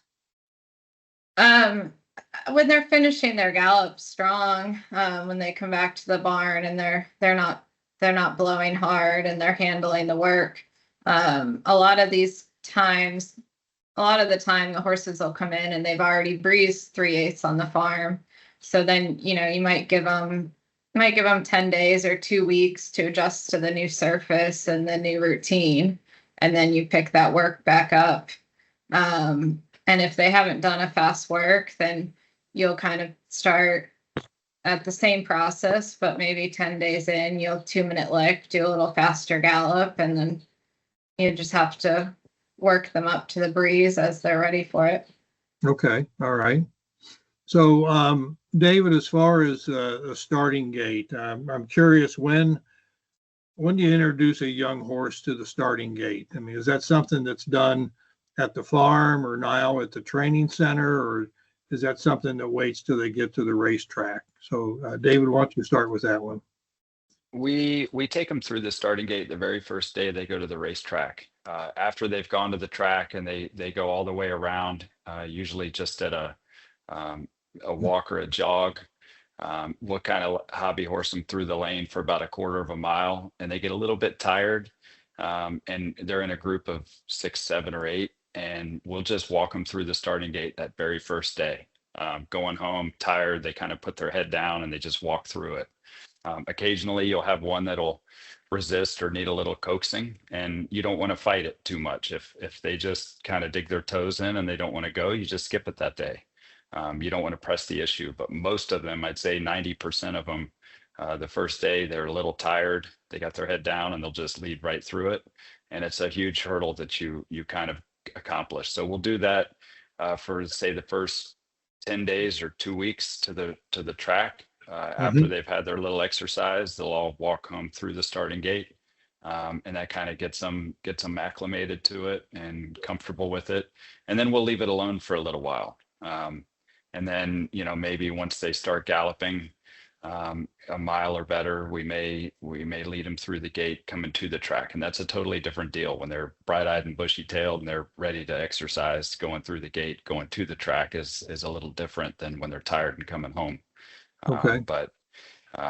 Speaker 7: When they're finishing their gallop strong, when they come back to the barn and they're not blowing hard and they're handling the work. A lot of the time the horses will come in and they've already breezed 3/8 on the farm. So then, you might give them 10 days or 2 weeks to adjust to the new surface and the new routine. And then you pick that work back up. And if they haven't done a fast work, then you'll kind of start at the same process, but maybe 10 days in, you'll 2-minute lick, do a little faster gallop, and then you just have to work them up to the breeze as they're ready for it.
Speaker 4: Okay. All right. So, David, as far as a starting gate, I'm curious, when do you introduce a young horse to the starting gate? I mean, is that something that's done at the farm or now at the training center, or is that something that waits till they get to the racetrack? So, David, why don't you start with that one?
Speaker 5: We take them through the starting gate the very first day they go to the racetrack. After they've gone to the track and they go all the way around, usually just at a walk or a jog. We'll kind of hobby horse them through the lane for about 1/4 of a mile, and they get a little bit tired. And they're in a group of 6, 7, or 8, and we'll just walk them through the starting gate that very first day. Going home tired, they kind of put their head down and they just walk through it. Occasionally you'll have one that'll resist or need a little coaxing, and you don't want to fight it too much. If they just kind of dig their toes in and they don't want to go, you just skip it that day. You don't want to press the issue, but most of them, I'd say 90% of them, the first day they're a little tired, they got their head down and they'll just lead right through it. And it's a huge hurdle that you kind of accomplish. So we'll do that for, say, the first 10 days or 2 weeks to the track. After they've had their little exercise, they'll all walk home through the starting gate. And that kind of gets them acclimated to it and comfortable with it. And then we'll leave it alone for a little while. And then, maybe once they start galloping a mile or better, we may lead them through the gate coming to the track. And that's a totally different deal. When they're bright-eyed and bushy-tailed and they're ready to exercise, going through the gate, going to the track is a little different than when they're tired and coming home.
Speaker 4: Okay.
Speaker 5: But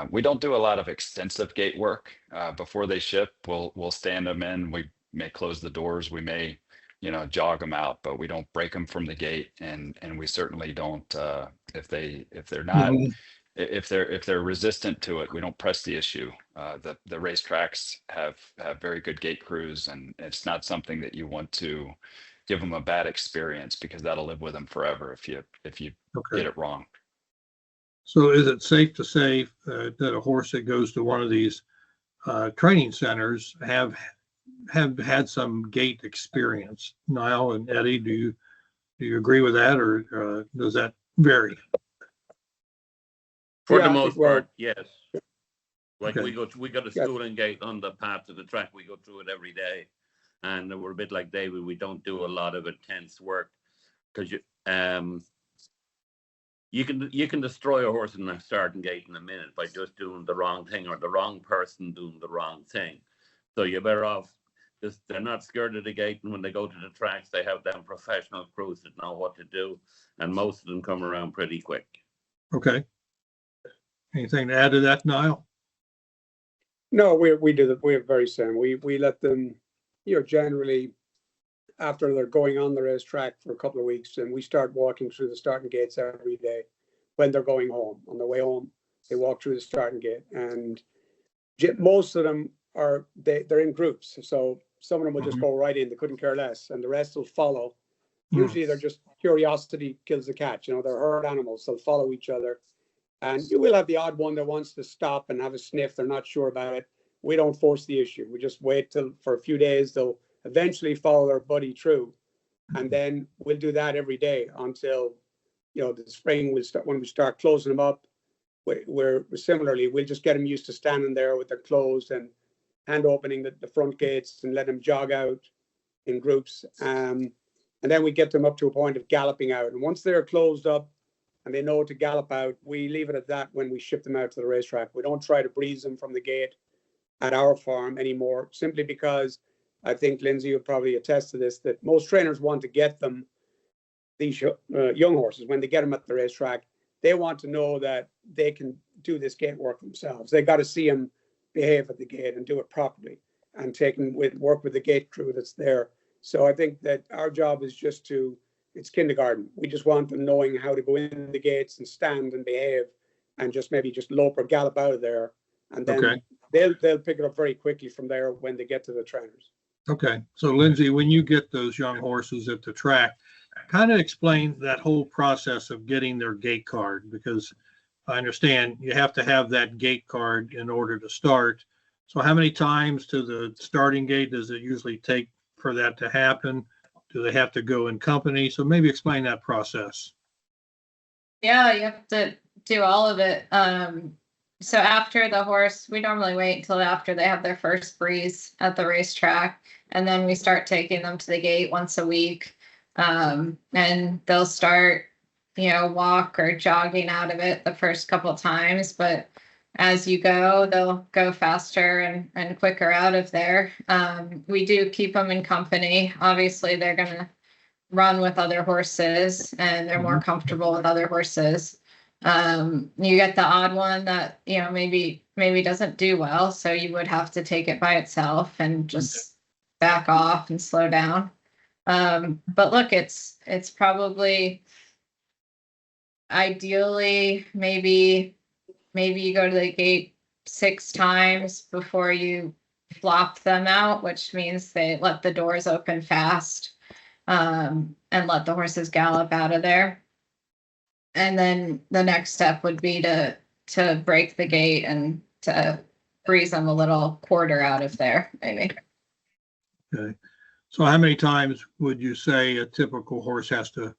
Speaker 5: we don't do a lot of extensive gate work before they ship. We'll stand them in. We may close the doors. We may jog them out, but we don't break them from the gate, and we certainly don't if they're not if they're resistant to it, we don't press the issue. The racetracks have very good gate crews, and it's not something that you want to give them a bad experience, because that'll live with them forever if you get it wrong.
Speaker 4: So is it safe to say that a horse that goes to one of these training centers have had some gate experience? Niall and Eddie, do you agree with that, or does that vary?
Speaker 8: For the most part, yes. Like
Speaker 4: Okay.
Speaker 8: we got a schooling gate on the path to the track. We go through it every day, and we're a bit like David. We don't do a lot of intense work, because you can destroy a horse in a starting gate in a minute by just doing the wrong thing, or the wrong person doing the wrong thing. So you're better off they're not scared of the gate, and when they go to the tracks, they have them professional crews that know what to do, and most of them come around pretty quick.
Speaker 4: Okay. Anything to add to that, Niall?
Speaker 6: No, we do that. We're very same. We let them, generally after they're going on the racetrack for a couple of weeks, and we start walking through the starting gates every day when they're going home. On their way home, they walk through the starting gate, and most of them they're in groups. So some of them will just go right in. They couldn't care less, and the rest will follow. Usually they're just curiosity kills the cat. They're herd animals. They'll follow each other. And you will have the odd one that wants to stop and have a sniff. They're not sure about it. We don't force the issue. We just wait for a few days. They'll eventually follow their buddy through. And then we'll do that every day until, the spring will start. When we start closing them up, we're similarly, we'll just get them used to standing there with their closed and hand opening the front gates and let them jog out in groups. And then we get them up to a point of galloping out. And once they're closed up and they know to gallop out, we leave it at that when we ship them out to the racetrack. We don't try to breeze them from the gate at our farm anymore, simply because I think Lindsay would probably attest to this, that most trainers want to get them, these young horses, when they get them at the racetrack, they want to know that they can do this gate work themselves. They got to see them behave at the gate and do it properly, and work with the gate crew that's there. So I think that our job is it's kindergarten. We just want them knowing how to go in the gates and stand and behave, and just maybe just lope or gallop out of there. And then they'll pick it up very quickly from there when they get to the trainers.
Speaker 4: Okay. So Lindsay, when you get those young horses at the track, kind of explain that whole process of getting their gate card, because I understand you have to have that gate card in order to start. So how many times to the starting gate does it usually take for that to happen? Do they have to go in company? So maybe explain that process.
Speaker 7: Yeah, you have to do all of it. So after the horse, we normally wait until after they have their first breeze at the racetrack, and then we start taking them to the gate once a week. And they'll start, walk or jogging out of it the first couple of times, but as you go, they'll go faster and quicker out of there. We do keep them in company. Obviously, they're going to run with other horses, and they're more comfortable with other horses. You get the odd one that, maybe doesn't do well, so you would have to take it by itself and just back off and slow down. But look, it's probably ideally maybe you go to the gate 6 times before you flop them out, which means they let the doors open fast, and let the horses gallop out of there. And then the next step would be to break the gate and to breeze them a little quarter out of there, maybe.
Speaker 4: Okay. So how many times would you say a typical horse has to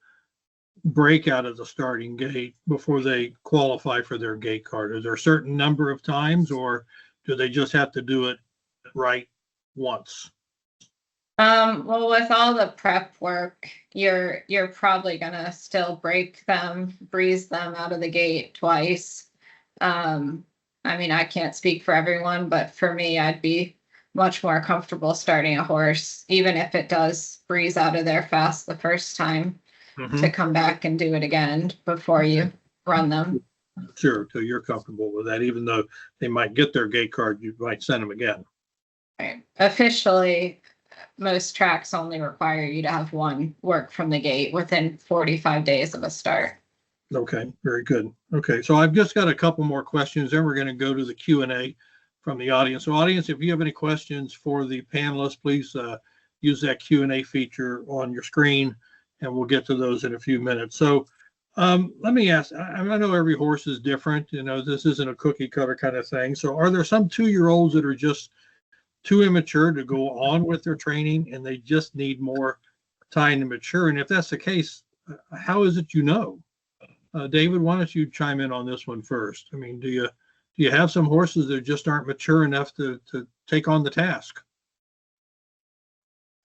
Speaker 4: break out of the starting gate before they qualify for their gate card? Is there a certain number of times, or do they just have to do it right once?
Speaker 7: Well, with all the prep work, you're probably gonna still breeze them out of the gate twice. I mean, I can't speak for everyone, but for me, I'd be much more comfortable starting a horse, even if it does breeze out of there fast the first time, to come back and do it again before you run them.
Speaker 4: Sure, so you're comfortable with that, even though they might get their gate card, you might send them again.
Speaker 7: Right. Officially, most tracks only require you to have one work from the gate within 45 days of a start.
Speaker 4: Okay, very good. Okay, so I've just got a couple more questions, then we're going to go to the Q&A from the audience. So audience, if you have any questions for the panelists, please use that Q&A feature on your screen, and we'll get to those in a few minutes. So let me ask, I know every horse is different, this isn't a cookie cutter kind of thing. So are there some 2-year-olds that are just too immature to go on with their training and they just need more time to mature? And if that's the case, how is it David, why don't you chime in on this one first? I mean, do you have some horses that just aren't mature enough to take on the task?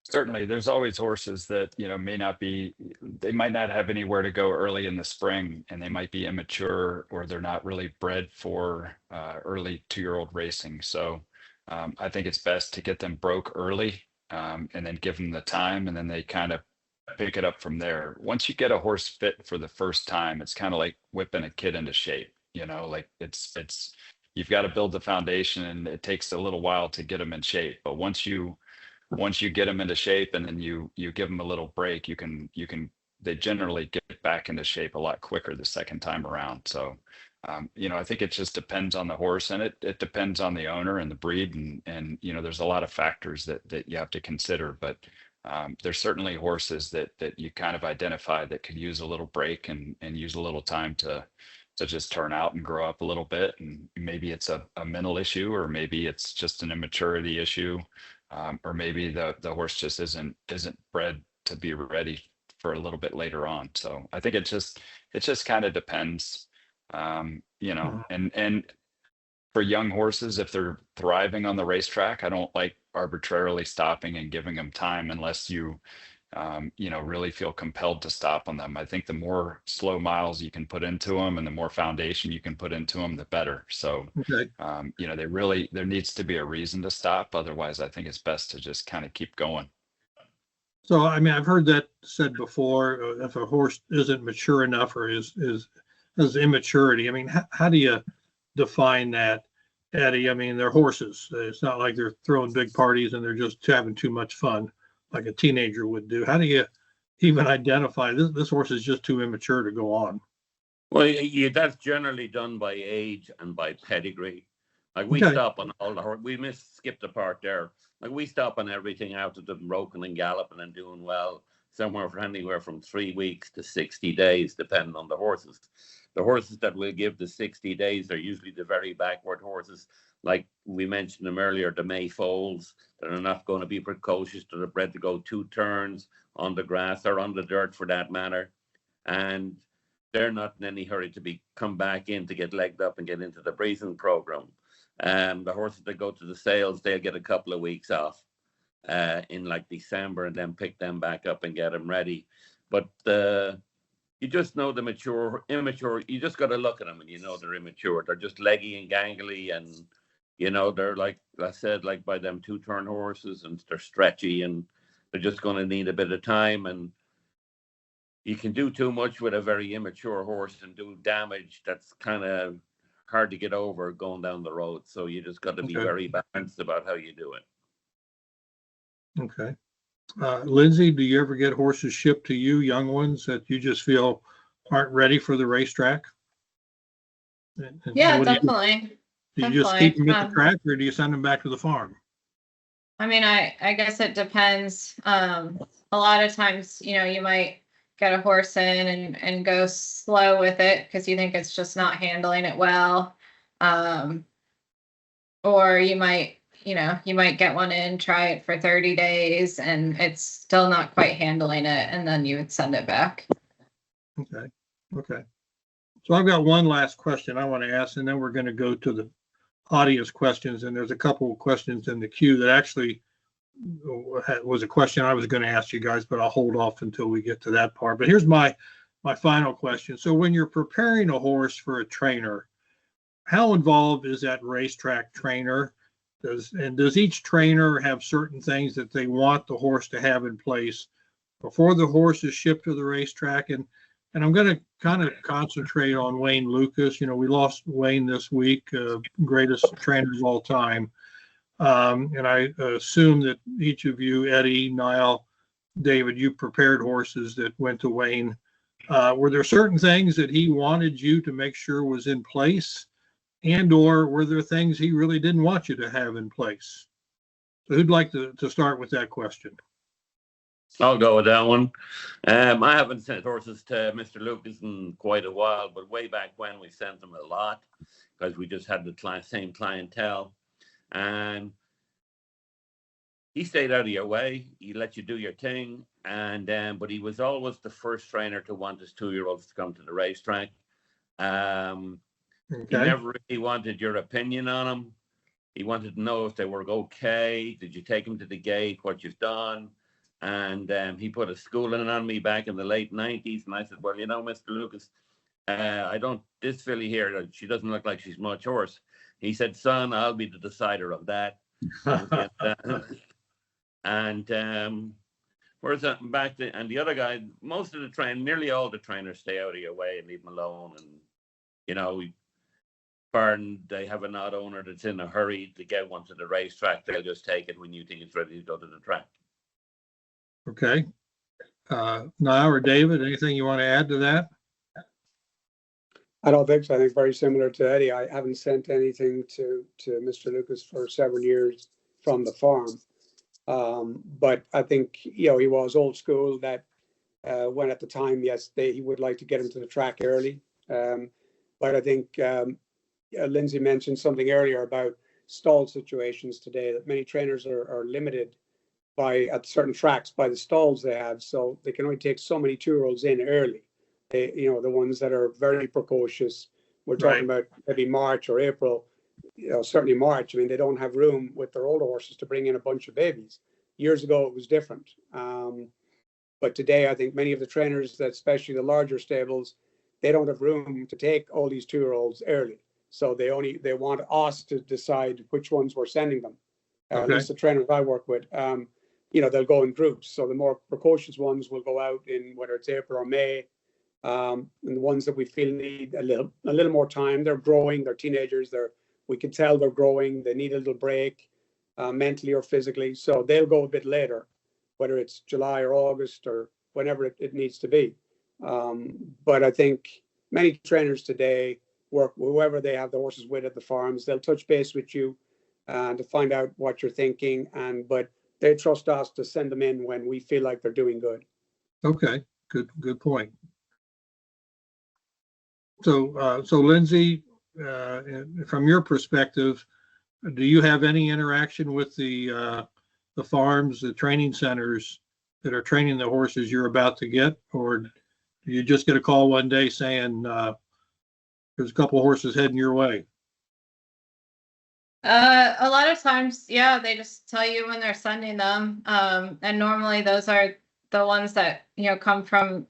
Speaker 5: Certainly, there's always horses that, they might not have anywhere to go early in the spring, and they might be immature, or they're not really bred for early 2-year-old racing. So I think it's best to get them broke early, and then give them the time, and then they kind of pick it up from there. Once you get a horse fit for the first time, it's kind of like whipping a kid into shape, like it's you've got to build the foundation, and it takes a little while to get them in shape. But once you get them into shape, and then you give them a little break, they generally get back into shape a lot quicker the second time around. So I think it just depends on the horse, and it depends on the owner and the breed, and there's a lot of factors that you have to consider. But there's certainly horses that you kind of identify that could use a little break and use a little time to just turn out and grow up a little bit. And maybe it's a mental issue, or maybe it's just an immaturity issue. or maybe the horse just isn't bred to be ready for a little bit later on. So I think it just kind of depends, and for young horses, if they're thriving on the racetrack, I don't like arbitrarily stopping and giving them time unless you really feel compelled to stop on them. I think the more slow miles you can put into them and the more foundation you can put into them, the better. So,
Speaker 4: Okay.
Speaker 5: there needs to be a reason to stop. Otherwise, I think it's best to just kind of keep going.
Speaker 4: So, I mean, I've heard that said before, if a horse isn't mature enough or has immaturity, I mean, how do you define that, Eddie? I mean, they're horses. It's not like they're throwing big parties and they're just having too much fun like a teenager would do. How do you even identify this horse is just too immature to go on?
Speaker 8: Well, that's generally done by age and by pedigree. Like we
Speaker 4: Okay.
Speaker 8: stop on all the horse. We skipped the part there. Like we stop on everything after them broken and galloping and doing well, anywhere from 3 weeks to 60 days, depending on the horses. The horses that we'll give the 60 days are usually the very backward horses. Like we mentioned them earlier, the Mayfoals, that are not going to be precocious, that are bred to go 2 turns on the grass or on the dirt for that matter. And they're not in any hurry to come back in to get legged up and get into the breeding program. The horses that go to the sales, they'll get a couple of weeks off in like December and then pick them back up and get them ready. But you just know the immature, you just got to look at them and you know they're immature. They're just leggy and gangly and, they're like I said, like by them 2-turn horses, and they're stretchy and they're just going to need a bit of time. And you can do too much with a very immature horse and do damage that's kind of hard to get over going down the road. So you just got to be
Speaker 4: Okay.
Speaker 8: very balanced about how you do it.
Speaker 4: Okay. Lindsay, do you ever get horses shipped to you, young ones that you just feel aren't ready for the racetrack? And
Speaker 7: Yeah,
Speaker 4: what do you do?
Speaker 7: definitely.
Speaker 4: Do you just keep them at
Speaker 7: Definitely.
Speaker 4: the track or do you send them back to the farm?
Speaker 7: I mean, I guess it depends. A lot of times, you might get a horse in and go slow with it because you think it's just not handling it well. Or you might get one in, try it for 30 days and it's still not quite handling it. And then you would send it back.
Speaker 4: Okay. Okay. So I've got one last question I want to ask, and then we're going to go to the audience questions. And there's a couple of questions in the queue that actually was a question I was going to ask you guys, but I'll hold off until we get to that part. But here's my final question. So when you're preparing a horse for a trainer, how involved is that racetrack trainer? Does each trainer have certain things that they want the horse to have in place before the horse is shipped to the racetrack? And I'm going to kind of concentrate on Wayne Lukas. We lost Wayne this week, greatest trainer of all time. And I assume that each of you, Eddie, Niall, David, you prepared horses that went to Wayne. Were there certain things that he wanted you to make sure was in place? And or were there things he really didn't want you to have in place? So who'd like to start with that question?
Speaker 8: I'll go with that one. I haven't sent horses to Mr. Lukas in quite a while, but way back when we sent them a lot because we just had the same clientele. And he stayed out of your way. He let you do your thing. And but he was always the first trainer to want his 2-year-olds to come to the racetrack. He never really wanted your opinion on them. He wanted to know if they were okay. Did you take them to the gate? What you've done? And he put a schooling on me back in the late 90s. And I said, well, Mr. Lukas, this filly here, she doesn't look like she's much horse. He said, son, I'll be the decider of that. Where's that back then? And the other guy, nearly all the trainers stay out of your way and leave them alone. And, barring they have an odd owner that's in a hurry to get one to the racetrack, they'll just take it when you think it's ready to go to the track.
Speaker 4: Okay. Niall or David, anything you want to add to that?
Speaker 6: I don't think so. I think very similar to Eddie. I haven't sent anything to Mr. Lukas for several years from the farm. But I think, he was old school that when at the time, yes, he would like to get him to the track early. But I think Lindsay mentioned something earlier about stall situations today that many trainers are limited by at certain tracks by the stalls they have. So they can only take so many 2-year-olds in early. They, you know, the ones that are very precocious. We're talking about maybe March or April, you know, certainly March. I mean, they don't have room with their older horses to bring in a bunch of babies. Years ago, it was different. But today, I think many of the trainers, that especially the larger stables, they don't have room to take all these 2-year-olds early. So they want us to decide which ones we're sending them. At least the trainers I work with, you know, they'll go in groups. So the more precocious ones will go out in whether it's April or May. And the ones that we feel need a little more time, they're growing, they're teenagers, we can tell they're growing, they need a little break, mentally or physically. So they'll go a bit later, whether it's July or August or whenever it needs to be. But I think many trainers today work whoever they have the horses with at the farms. They'll touch base with you to find out what you're thinking, but they trust us to send them in when we feel like they're doing good.
Speaker 4: Okay, good point. So Lindsay, from your perspective, do you have any interaction with the farms, the training centers that are training the horses you're about to get, or do you just get a call one day saying there's a couple of horses heading your way?
Speaker 7: A lot of times, yeah, they just tell you when they're sending them, and normally those are the ones that, you know, come from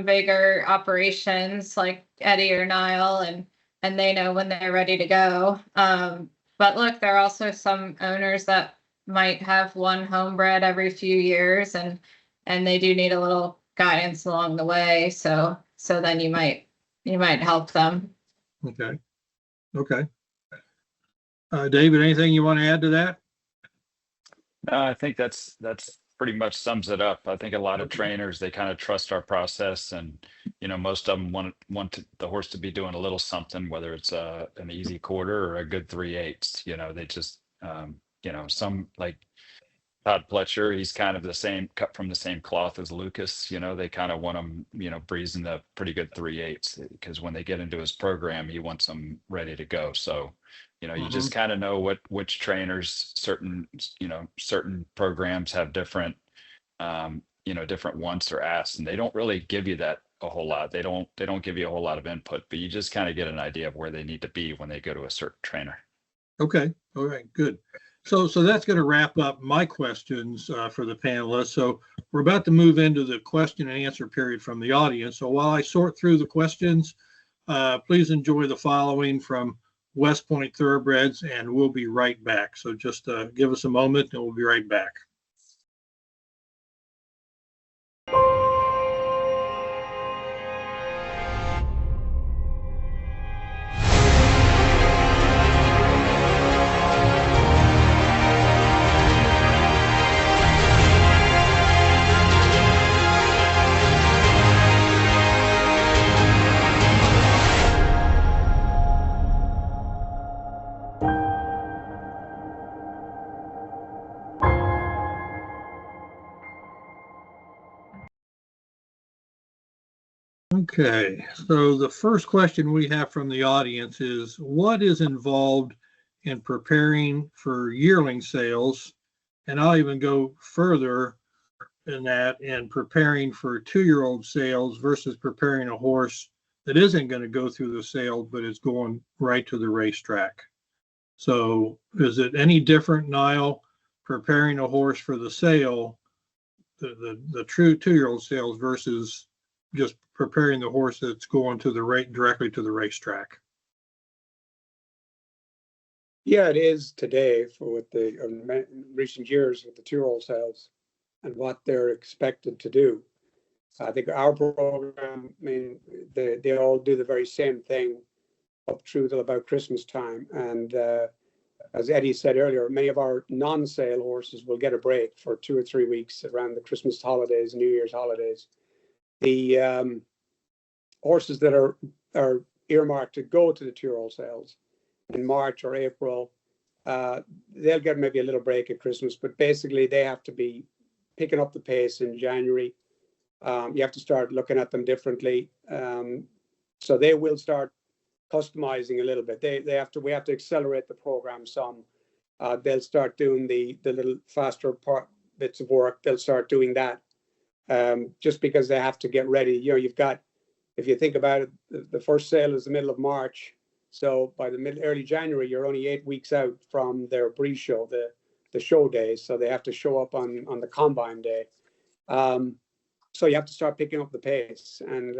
Speaker 7: bigger operations like Eddie or Niall, and they know when they're ready to go. But look, there are also some owners that might have one homebred every few years, and they do need a little guidance along the way. So then you might help them. Okay. David, anything you want to add to that?
Speaker 5: No, I think that's pretty much sums it up. I think a lot of trainers, they kind of trust our process, and you know, most of them want the horse to be doing a little something, whether it's an easy quarter or a good 3/8. You know, they just you know, some like Todd Pletcher, he's kind of the same, cut from the same cloth as Lucas. You know, they kind of want him, you know, breezing the pretty good 3/8, because when they get into his program, he wants them ready to go. So, you know, you just kind of know which trainers, certain programs have different, you know, different wants or asks, and they don't really give you that a whole lot. They don't give you a whole lot of input, but you just kind of get an idea of where they need to be when they go to a certain trainer.
Speaker 4: Okay. All right. Good. So that's going to wrap up my questions for the panelists. So we're about to move into the question and answer period from the audience. So while I sort through the questions, please enjoy the following from West Point Thoroughbreds, and we'll be right back. So just give us a moment and we'll be right back. Okay, so the first question we have from the audience is, what is involved in preparing for yearling sales? And I'll even go further than that, in preparing for 2-year-old sales versus preparing a horse that isn't going to go through the sale, but is going right to the racetrack. So is it any different, Niall, preparing a horse for the sale, the true 2-year-old sales, versus just preparing the horse that's going to directly to the racetrack?
Speaker 6: Yeah, it is today with the recent years with the 2-year-old sales and what they're expected to do. I think our program, I mean, they all do the very same thing up through till about Christmas time. And as Eddie said earlier, many of our non-sale horses will get a break for 2 or 3 weeks around the Christmas holidays, New Year's holidays. The horses that are earmarked to go to the 2-year-old sales in March or April, they'll get maybe a little break at Christmas, but basically they have to be picking up the pace in January. You have to start looking at them differently. So they will start customizing a little bit. We have to accelerate the program some. They'll start doing the little faster bits of work. They'll start doing that just because they have to get ready. You've got, if you think about it, the first sale is the middle of March. So by the early January, you're only 8 weeks out from their breeze show, the show day. So they have to show up on the combine day. So you have to start picking up the pace and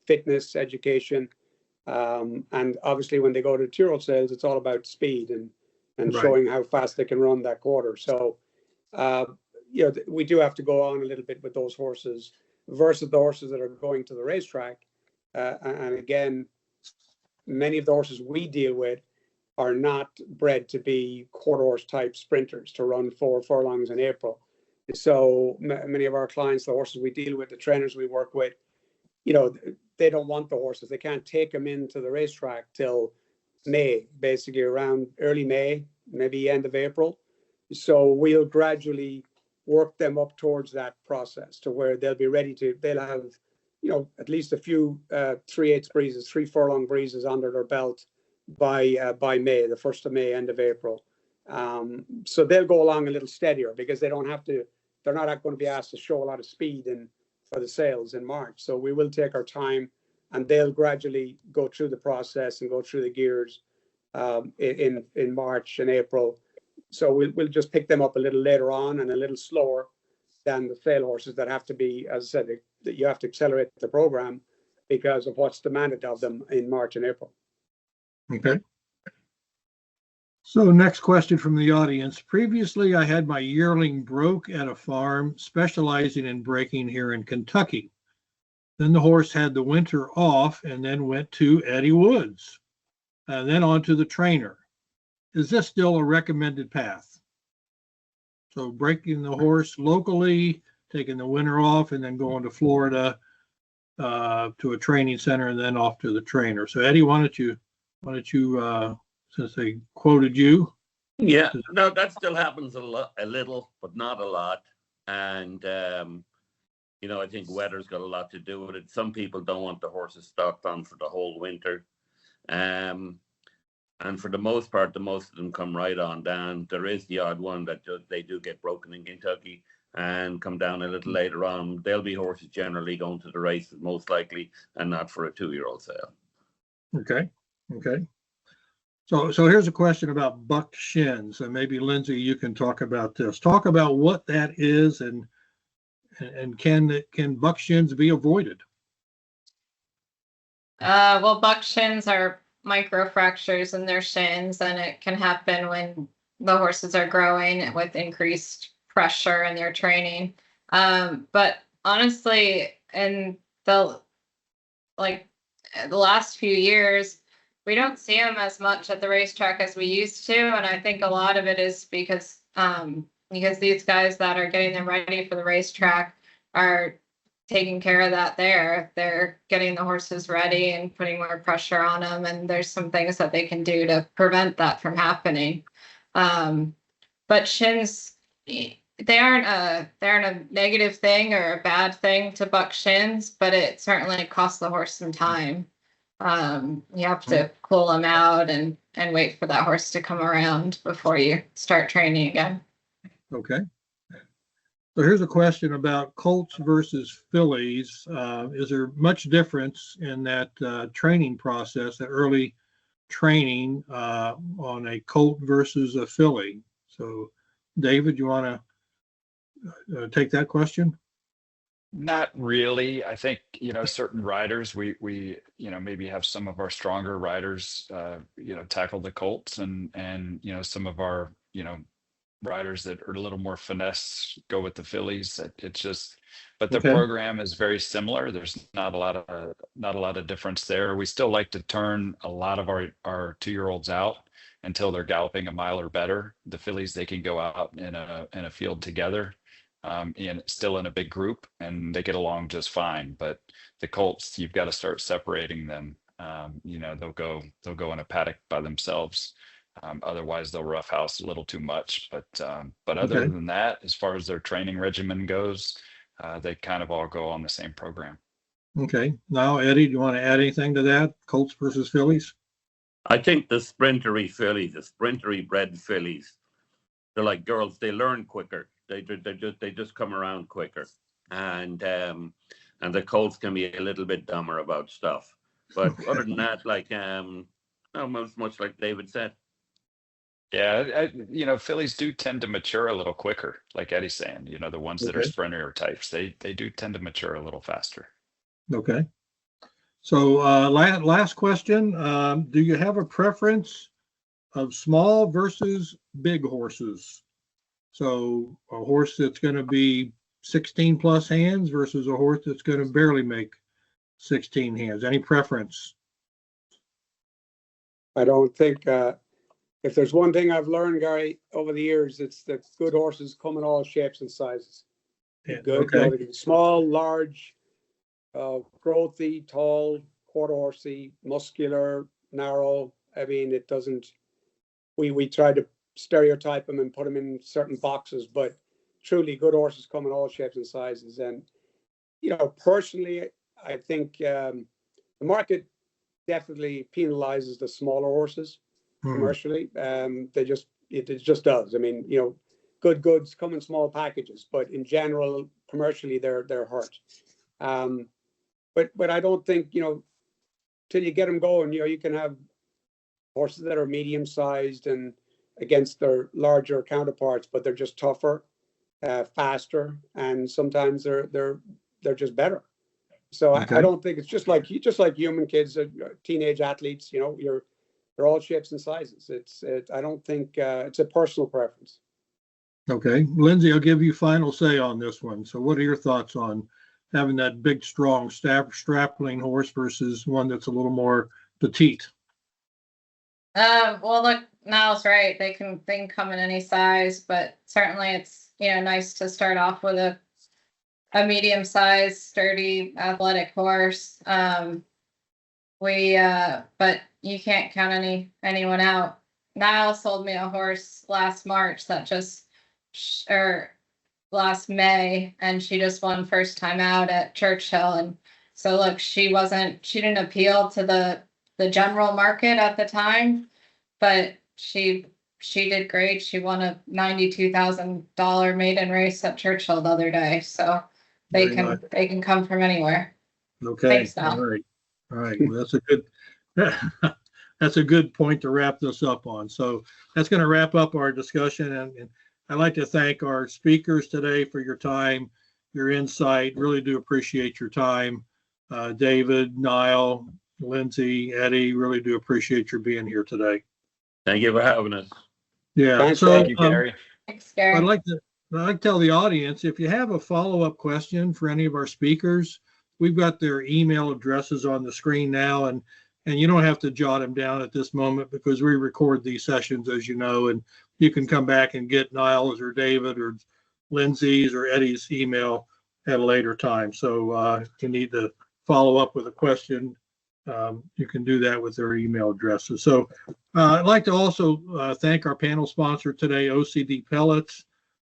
Speaker 6: fitness, education. And obviously when they go to 2-year-old sales, it's all about speed and right, showing how fast they can run that quarter. So, we do have to go on a little bit with those horses versus the horses that are going to the racetrack. And again, many of the horses we deal with are not bred to be quarter horse type sprinters to run 4 furlongs in April. So many of our clients, the horses we deal with, the trainers we work with, they don't want the horses. They can't take them into the racetrack till May, basically around early May, maybe end of April. So we'll gradually work them up towards that process to where they'll be ready to, they'll have, at least a few 3/8 breezes, 3 furlong breezes under their belt by May, the 1st of May, end of April. So they'll go along a little steadier because they're not going to be asked to show a lot of speed for the sales in March. So we will take our time and they'll gradually go through the process and go through the gears in March and April. So we'll just pick them up a little later on and a little slower than the sale horses that have to be, as I said, you have to accelerate the program because of what's demanded of them in March and April.
Speaker 4: Okay. So next question from the audience. Previously, I had my yearling broke at a farm specializing in breaking here in Kentucky. Then the horse had the winter off and then went to Eddie Woods and then on to the trainer. Is this still a recommended path? So breaking the horse locally, taking the winter off, and then going to Florida to a training center and then off to the trainer. So Eddie, why don't you since they quoted you?
Speaker 8: Yeah, no, that still happens a little, but not a lot. And, I think weather's got a lot to do with it. Some people don't want the horses stocked on for the whole winter. And for the most part, the most of them come right on down. There is the odd one that they do get broken in Kentucky and come down a little later on. There'll be horses generally going to the races most likely and not for a 2-year-old sale.
Speaker 4: Okay. So here's a question about bucked shins, and maybe Lindsay, you can talk about this. Talk about what that is, and can buck shins be avoided?
Speaker 7: Well, buck shins are microfractures in their shins, and it can happen when the horses are growing with increased pressure in their training. But honestly, in the last few years, we don't see them as much at the racetrack as we used to, and I think a lot of it is because these guys that are getting them ready for the racetrack are taking care of that there. They're getting the horses ready and putting more pressure on them, and there's some things that they can do to prevent that from happening. But shins, they aren't a negative thing or a bad thing to buck shins, but it certainly costs the horse some time. You have to cool them out and wait for that horse to come around before you start training again.
Speaker 4: Okay. So here's a question about colts versus fillies. Is there much difference in that training process, that early training on a colt versus a filly? So David, you want to take that question?
Speaker 5: Not really. I think, certain riders, we maybe have some of our stronger riders, tackle the colts and, some of our, riders that are a little more finesse go with the fillies. It's just, but the
Speaker 4: Okay.
Speaker 5: program is very similar. There's not a lot of difference there. We still like to turn a lot of our 2-year-olds out until they're galloping a mile or better. The fillies, they can go out in a field together. Still in a big group, and they get along just fine. But the colts, you've got to start separating them. They'll go in a paddock by themselves. Otherwise, they'll roughhouse a little too much. But other
Speaker 4: Okay.
Speaker 5: than that, as far as their training regimen goes, they kind of all go on the same program.
Speaker 4: Okay. Now, Eddie, do you want to add anything to that? Colts versus fillies?
Speaker 8: I think the sprintery fillies, the sprintery bred fillies, they're like girls. They learn quicker. They just come around quicker, and the colts can be a little bit dumber about stuff. But other than that, like much like David said.
Speaker 5: Yeah, fillies do tend to mature a little quicker, like Eddie's saying. The ones that are
Speaker 4: Okay.
Speaker 5: sprinter types, they do tend to mature a little faster.
Speaker 4: Okay. So last question. Do you have a preference of small versus big horses? So a horse that's going to be 16 plus hands versus a horse that's going to barely make 16 hands. Any preference?
Speaker 6: I don't think, if there's one thing I've learned, Gary, over the years, it's that good horses come in all shapes and sizes.
Speaker 4: Yeah,
Speaker 6: Good,
Speaker 4: okay.
Speaker 6: they can be small, large, growthy, tall, quarter horsey, muscular, narrow. I mean, it doesn't, we try to stereotype them and put them in certain boxes, but truly good horses come in all shapes and sizes. And, personally, I think the market definitely penalizes the smaller horses commercially. It just does. I mean, good goods come in small packages, but in general, commercially, they're hurt. But I don't think, till you get them going, you can have horses that are medium sized and against their larger counterparts, but they're just tougher, faster, and sometimes they're just better. So
Speaker 4: Okay.
Speaker 6: I don't think it's just like human kids, teenage athletes. They're all shapes and sizes. I don't think it's a personal preference.
Speaker 4: Okay, Lindsay, I'll give you final say on this one. So what are your thoughts on having that big, strong, strapling horse versus one that's a little more petite?
Speaker 7: Well, look, Niall's right. They can come in any size, but certainly it's nice to start off with a medium-sized, sturdy, athletic horse. But you can't count anyone out. Niall sold me a horse last March or last May, and she just won first time out at Churchill. And so look, she didn't appeal to the general market at the time, but she did great. She won a $92,000 maiden race at Churchill the other day. So they can come from anywhere.
Speaker 4: Okay.
Speaker 7: Thanks, Niall.
Speaker 4: All right. Well, that's a good point to wrap this up on. So that's going to wrap up our discussion. And I'd like to thank our speakers today for your time, your insight. Really do appreciate your time. David, Niall, Lindsay, Eddie, really do appreciate your being here today.
Speaker 8: Thank you for having us.
Speaker 4: Yeah.
Speaker 6: Thanks,
Speaker 4: So
Speaker 5: Thank you, Gary.
Speaker 7: Thanks, Gary.
Speaker 4: I'd like to tell the audience, if you have a follow-up question for any of our speakers, we've got their email addresses on the screen now, and you don't have to jot them down at this moment because we record these sessions, as you know, and you can come back and get Niall's or David or Lindsay's or Eddie's email at a later time. So if you need to follow up with a question, you can do that with their email addresses. So I'd like to also thank our panel sponsor today, OCD Pellets.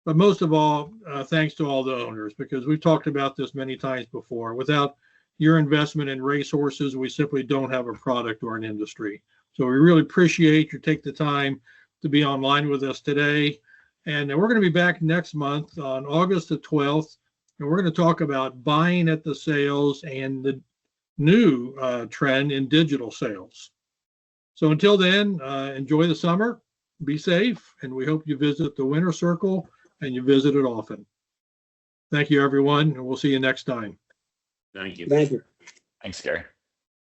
Speaker 4: But most of all, thanks to all the owners, because we've talked about this many times before. Without your investment in racehorses, we simply don't have a product or an industry. So we really appreciate you take the time to be online with us today. And we're going to be back next month on August the 12th, and we're going to talk about buying at the sales and the new trend in digital sales. So until then, enjoy the summer, be safe, and we hope you visit the Winter Circle and you visit it often. Thank you, everyone, and we'll see you next time.
Speaker 8: Thank you.
Speaker 6: Thank you.
Speaker 5: Thanks, Gary.